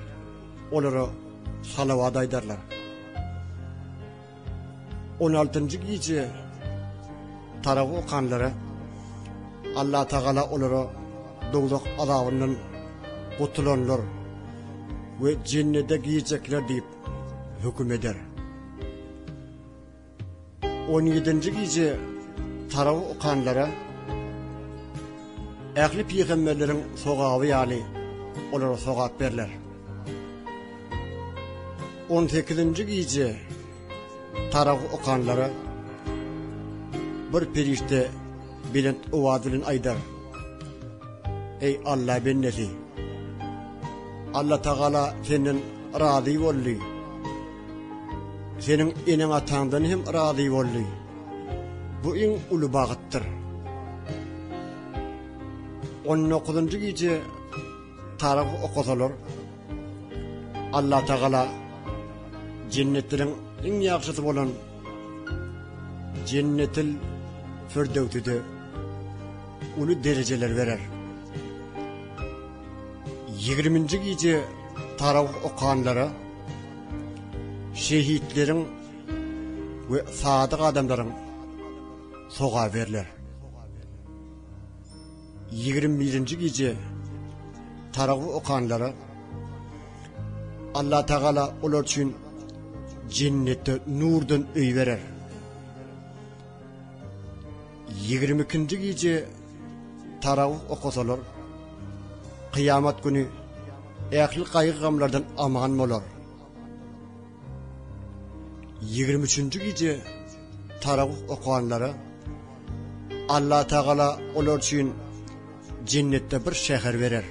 Speaker 1: onlara salavat aydarlar. 16. gece taravih okanları Allah Teala onlara doğduk azabından kurtulanlar ve cennete giyecekler deyip hüküm eder. 17. gece taravih okanlara ehli peygamberlerin soğağı yali onlara soğak verler. 18. gece taravih okanlara bir perişte bilent uvadilin aydar. Ey Allah benneti, Allah Teala senin razı ollu. Senin inin atandan hem razı ollu. Bu en ulu bağıttır. 19. gece taravih okusalar Allah Teala cennetlerin en yaxşısı olan cennetil firdevs'de ulu dereceler verer. 20. gece taravih okanlara şehitlerin ve sadık adamların soğa verirler. 21. gece taravih okanlara Allah Teala onlar için cennette nurdan öy verer. 22. gece taravih okusalar kıyamet günü ehli kaygılardan aman olur. 23. gece taravih okuanlara Allah Teala onlar için cennette bir şehir verer.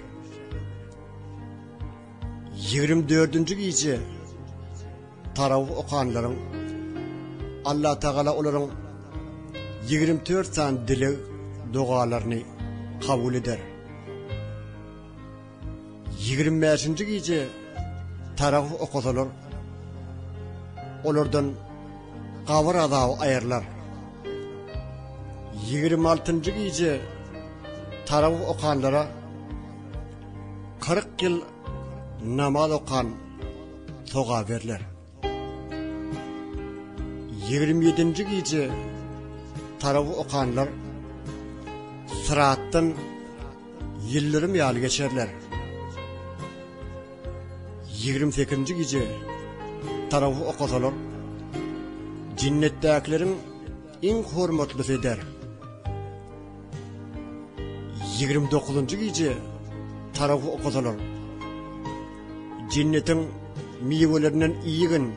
Speaker 1: 24. gece taravih okuanların Allah Teala onların 24 tane dili dualarını kabul eder. 25. gece taravih okusalar onlardan kabir azabı ayırlar. 26. gece taravih okanlara 40 yıl namaz okan soğa verirler. 27. gece taravih okanlar sırattan yıllarım yal geçerler. 28. gece taravih okusalar cennettekilerin en hürmetli eder. 29. gece taravih okusalar cennetin meyvelerinden iyiğin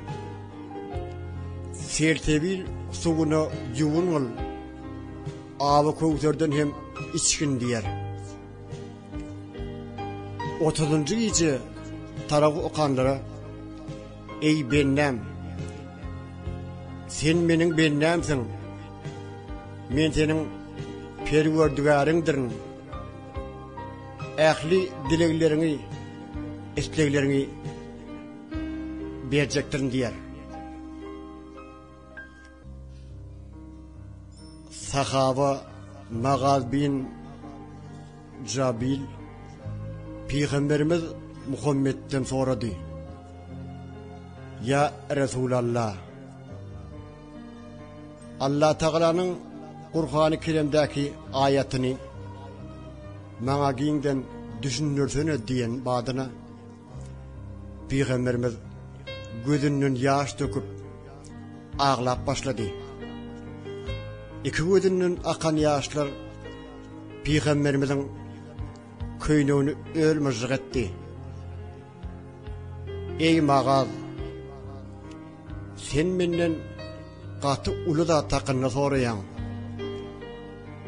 Speaker 1: sertebil suvunu yuvun ol ağabey kovzerden hem içkin diyer. 30. gece taravih okanlara ey bennem sen benim bennemsin men senin perverdigarındır ehli dileklerini isteklerini verecektir diyer. Sahaba Mağaz bin Cabil Peygamberimiz Muhammed'den soradı. Ya Resulallah, Allah Teala'nın Kur'an-ı Kerim'deki ayetini bana giyinden düşünürsene diyen badına Peygamberimiz gözünün yaş döküp ağlap başladı. İki gözünün akan yaşlar Peygamberimizin köynüğünü ölmüzlük etti. Ey Mağaz, sen menden katı ulu da takınna sorayan.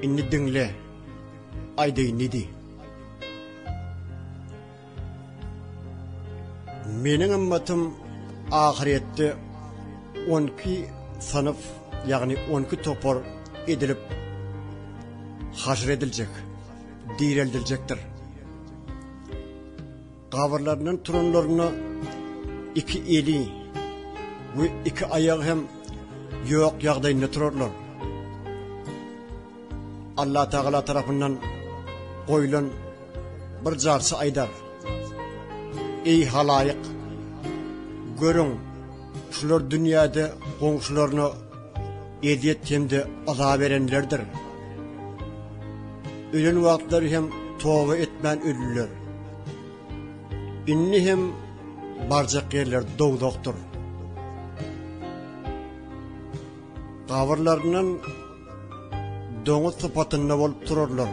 Speaker 1: İnni dinle, ayday nidi. Menin ümmetim ahirette 12 sınıf, yani 12 topor edilip haşredilecek, direldilecektir. Kavurlarının turunlarını iki eli ve iki ayağı hem yok yağdayını tururlar. Allah Teala tarafından koyulan bir carsı aydar. Ey halayık, görün, şular dünyada komşularını eziyet hem de azap verenlerdir. Ölen vaktleri hem tövbe etmen ölüler. İnni hem barcak yerler doğdoktur. Kavurlarının doğu sıfatında olup dururlar.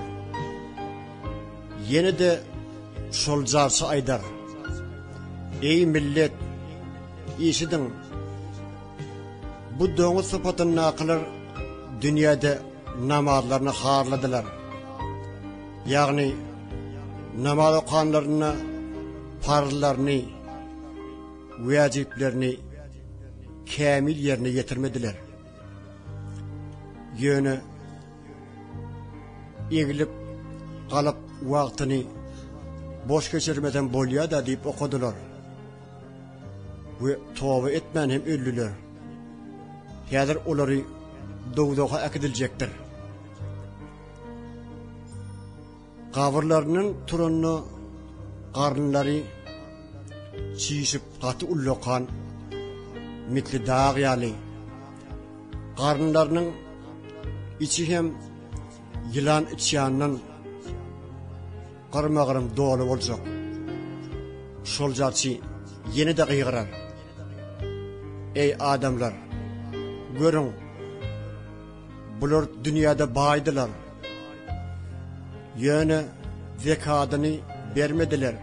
Speaker 1: Yine de şol carsı aydar. Ey millet, işidin, bu doğu sıfatının akılar dünyada namazlarını harladılar. Yani namaz okanlarına farzlarını, vaciplerini kamil yerine getirmediler. Yönü eğilip kalıp vaktini boş geçirmeden bolya da deyip okudular. Ve tövbe etmen hem ölüler. Hazır onları doğuda akidilecektir. Kavurlarının turunu, karnları çiğişip katı ullokan, mitli dağ yali. Karnlarının içi hem yılan içyanının karmağırım doğalı olacak. Şolcarçı yeni de kıyırar. Ey adamlar, görün, bunlar dünyada baydılar. Yöne zekadını vermediler.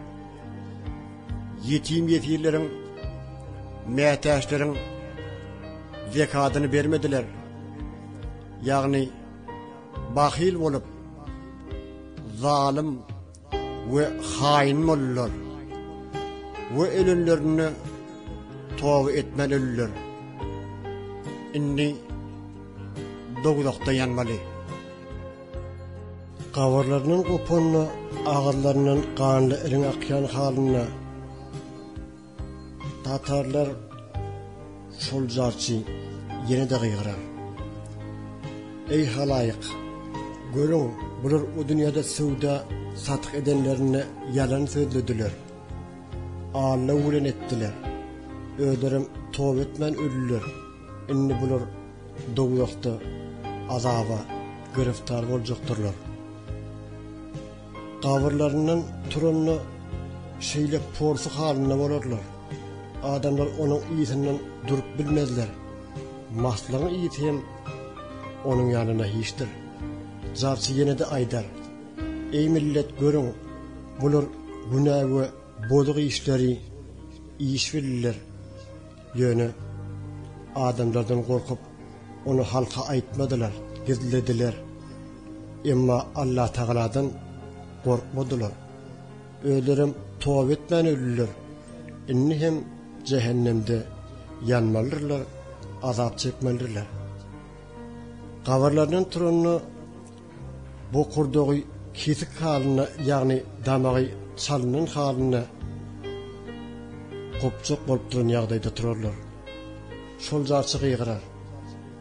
Speaker 1: Yetim yetirlerin, mehteşlerin zekadını vermediler. Yani bahil olup, zalim ve hain olurlar. Ve ölünlerini tövbe etmeliler. İnni doğdakta yanmalı. Kavurlarının kopunna, ağırlarının kanlı elin akyan halına Tatarlar şolcarçı yine de kıyırar. Ey halayık, görün, bunlar o dünyada sevda satık edenlerine yalan söylediler. Allah ulen ettiler. Öderim tövbe etmen ölüler. İnni bunlar doğdakta azaba giriftar olacaktırlar. Kavurlarının turununu şeyle porsu haline olurlar. Adamlar onun iyisinden durup bilmezler. Maslağın iyisi hem onun yanına hiçtir. Zarsı yine de aydar. Ey millet görün, bunlar günah ve bozuk işleri iş verirler. Yönü adamlardan korkup onu halka aytmadılar, gizlediler. Ama Allah Teala'dan korkmadılar. Ölürüm tövbe etmen ölürler. İnni hem cehennemde yanmalıdırlar, azap çekmelidirler. Kavurlarının turunu bu kurduğu kesik haline, yani damağı çalının haline kopçuk bolup duran yağdayda tururlar. Şol zarçı kıyırar.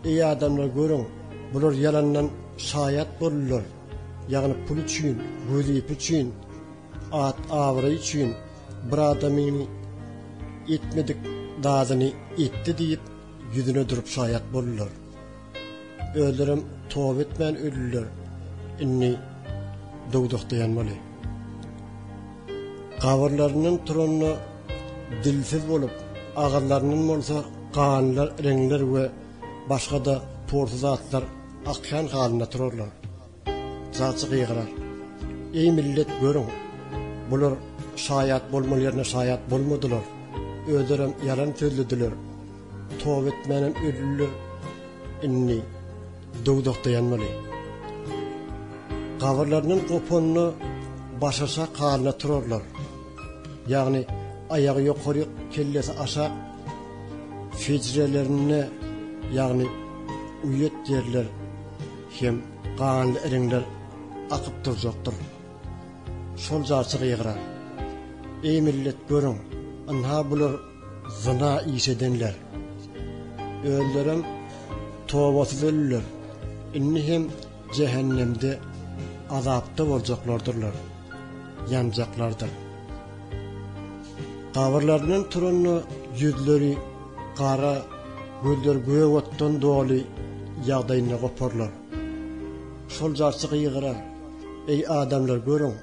Speaker 1: Ey adamlar görün, bular yalandan şayat bolurlar. Yani pul üçün, vaziyet üçün, at avra üçün bir adamın etmedik dağını etti deyip yüzüne durup şayat bolurlar. Ölürüm tövbe etmeyen ölürler. İnni doğduk dayanmalı. Kavurlarının turunu dilsiz olup, ağırlarının olsa kanlar, renkler ve başka da porsuz atlar akyan halinde tururlar. Zatsı kıyıqırar. Ey millet görün, bular şayat bolmalı yerine şayat bolmadılar. Ödürüm yalan söylediler. Tövbe etmeyen ölürler. İnni doğduk dayanmalı. Kavurlarının kopununu başarsa haline tururlar. Yani ayağı yukarı kellesi aşağı ficrelerine yani uyut yerler hem kanlı erenler akıp duracaktır. Şol zarsı kıyıqırar. Ey millet görün, anha bular zina işedenler. Öldürüm tövbasız ölürler. İnni hem cehennemde azapta olacaklardırlar. Yanacaklardır. Kavurlarının turunu yüzleri kara, gülder göğe ottan doğalı yağdayına koparlar. Şol zarsı kıyıqırar. Ey adamlar görün,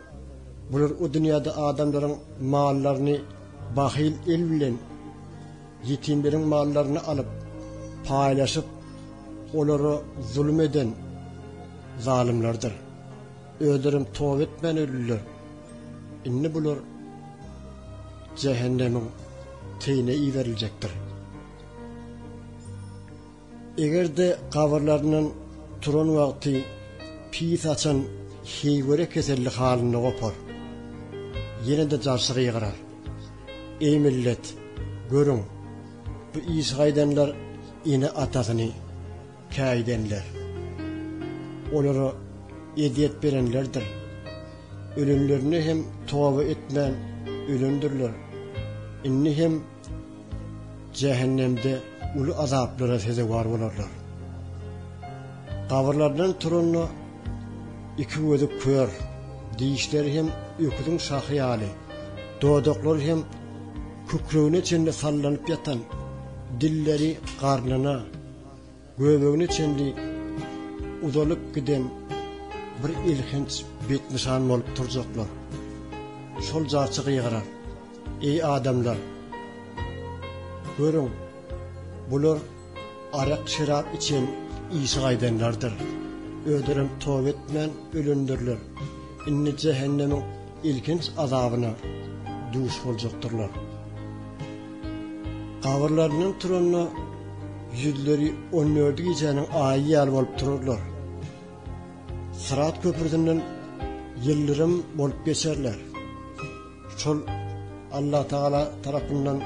Speaker 1: bular o dünyada adamların mallarını bahil el bilen, yetimlerin mallarını alıp, paylaşıp, onları zulmeden zalimlerdir. Öldürüm tövbe etmeyen ölürler. İnni bular cehennemin teyine iyi verilecektir. Eğer de kavurlarının turun vakti pis açan heyvere keserlik halini kopar. Yine de zarsı kıyıqırar. Ey millet, görün, bu İsrailenler yine atasını kaydenler. Onları ediyet verenlerdir. Ölümlerini hem tövbe etmeyen ölündürler. İnni hem cehennemde ulu azaplara sezevar olurlar. Kavurlardan turunu iki gözü kör, dişleri hem üküdün şahiyali, doğduklar hem kükrüğün içinde sallanıp yatan, dilleri karnına, göbeğin içinde uzalıp giden bir ilginç bit nişan olup duracaklar. Şol zarsı kıyıqırar. Ey adamlar, görün, bular arak şirap için İsrailenlerdir. Öldürüm tövbe etmeyen ölündürler. İnni cehennemin ilginç azabına duş olacaktırlar. Kavurlarının turunu yüzleri 14 gecenin ayı alıp olup dururlar. Sırat köprüsünden yıldırım olup geçerler. Şol Allah Teala tarafından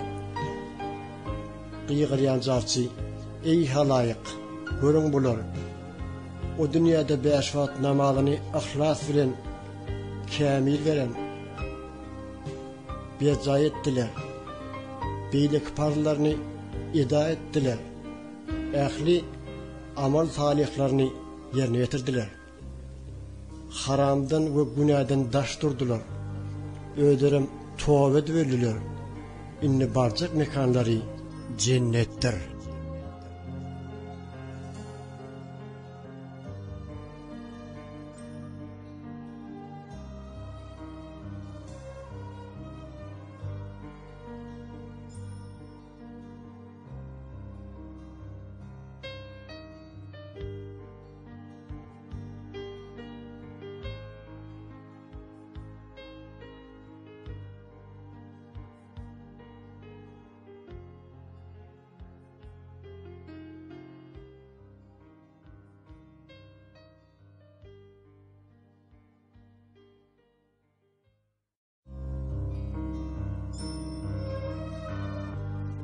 Speaker 1: kıyıqıryan zarsı, ey halayık, görün bular, o dünyada 5 vakit namazını ahlas bilen, kamil veren, beca ettiler, beylik parlarını eda ettiler, ehli amal salihlerini yerine getirdiler, haramdan ve günahdan daş durdular, ödürüm tövbe edildiler, inni barcak mekanları cennettir.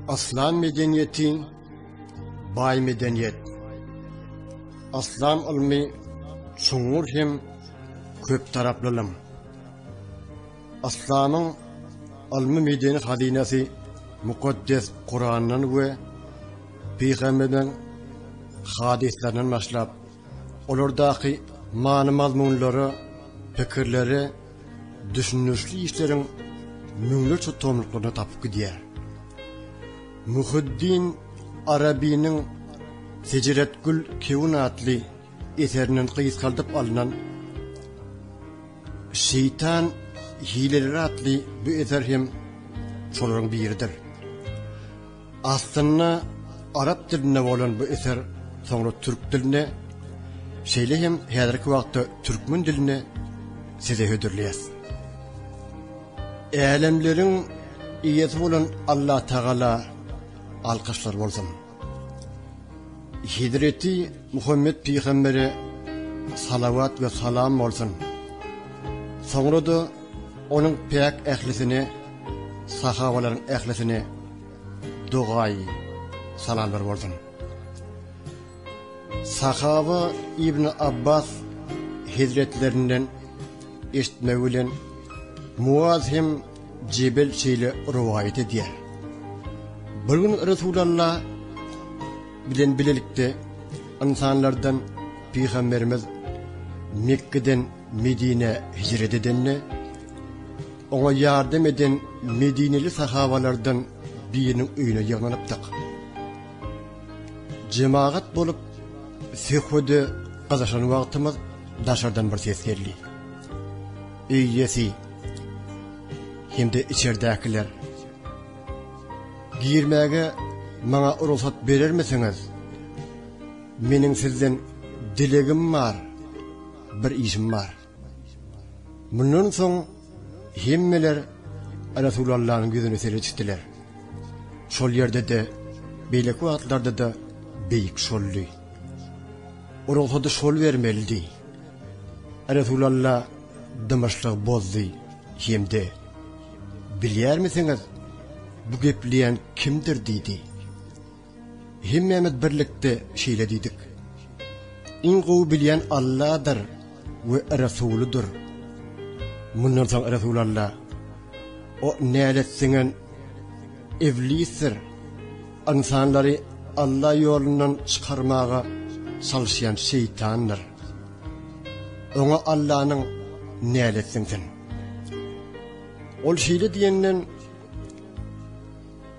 Speaker 1: Aslan medeniyeti, bay medeniyet. Aslan ilmi çoğur hem köp taraplılım. Aslanın ilmi medeniyet hadinesi mukaddes Kur'an'dan ve Peygamber'den hadislerinden başlap olardaki many mazmunlary, pikirleri, düşünürlü işlerin müňleçe tomluklarına tapıp gidýär. Muhiddin Arabi'nin Seciretgül Kevun adlı eserinden kıyıskaldıp alınan Şeytan Hileleri adlı bu eser hem şoların biridir. Aslında Arap diline olan bu eser sonra Türk diline, şeyle hem häzirki wagtda Türkmen diline size hödürleyes. Alemlerin iyesi olan Allah Teala alkışlar bolsun. Hidreti Muhammed Peygamberi salavat ve salam olsun. Sonra da onun pek ehlisine, sahabaların ehlisine duay salamlar olsun. Sahaba İbn Abbas hizretlerinden işitmevilen Muazhim Cebel şeyle rivayet ediyor. Bir gün Resulullah bilen bilelikte insanlardan Peygamberimiz Mekke'den Medine hicret edenine, ona yardım eden Medineli sahabalardan birinin öyüne yığınıptık. Cemaat bolup sehvede qazaşan vaqtımız daşardan bir ses geldi. Eyyesi hem de içeridekiler, girmege bana ruhsat verir misiniz? Menin sizden dilegim var, bir işim var. Bundan soň hemmeler Resulullah'ın gözüne seyrettiler. Şol yerde de, beylek wagtlarda da beyik şolly. O ruhsatı şol vermeldi. Resulullah dımışlık bozdy. Hem de, bilýär misiniz? Bu gepleyen kimdir dedi. Hemmemiz birlikte şeýle diýdik. İň gowy bilýän Allah'dır ve Resuludur. Mundan soň Resulullah o näletsiňen evlisdir. İnsanları Allah ýolundan çykarmaga çalışýan şeytandır. Ona Allah'nyň näletsiňsin. Ol şeýle diýenden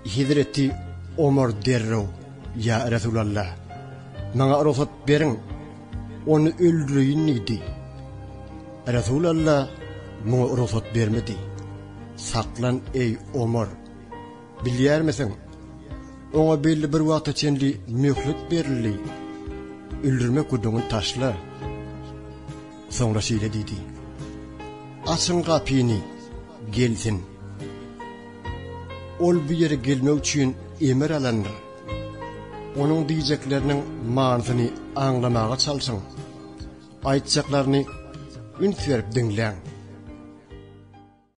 Speaker 1: Hizreti Ömer derrew, ya Resulullah, bana ruhsat berin, onu öldüreyim idi. Resulullah bana ruhsat vermedi. Saklan ey Ömer, bilýär misin? Ona belli bir wagt içinde möhlet berildi. Öldürme kuduňy taşla. Sonra şeýle diýdi. Açın kapyny, gelsin. Ol bu yere gelmek üçün emir alanır. Onun diyeceklerinin manasyny anlamaga çalşın. Aýtjaklarını üns berip dinleň.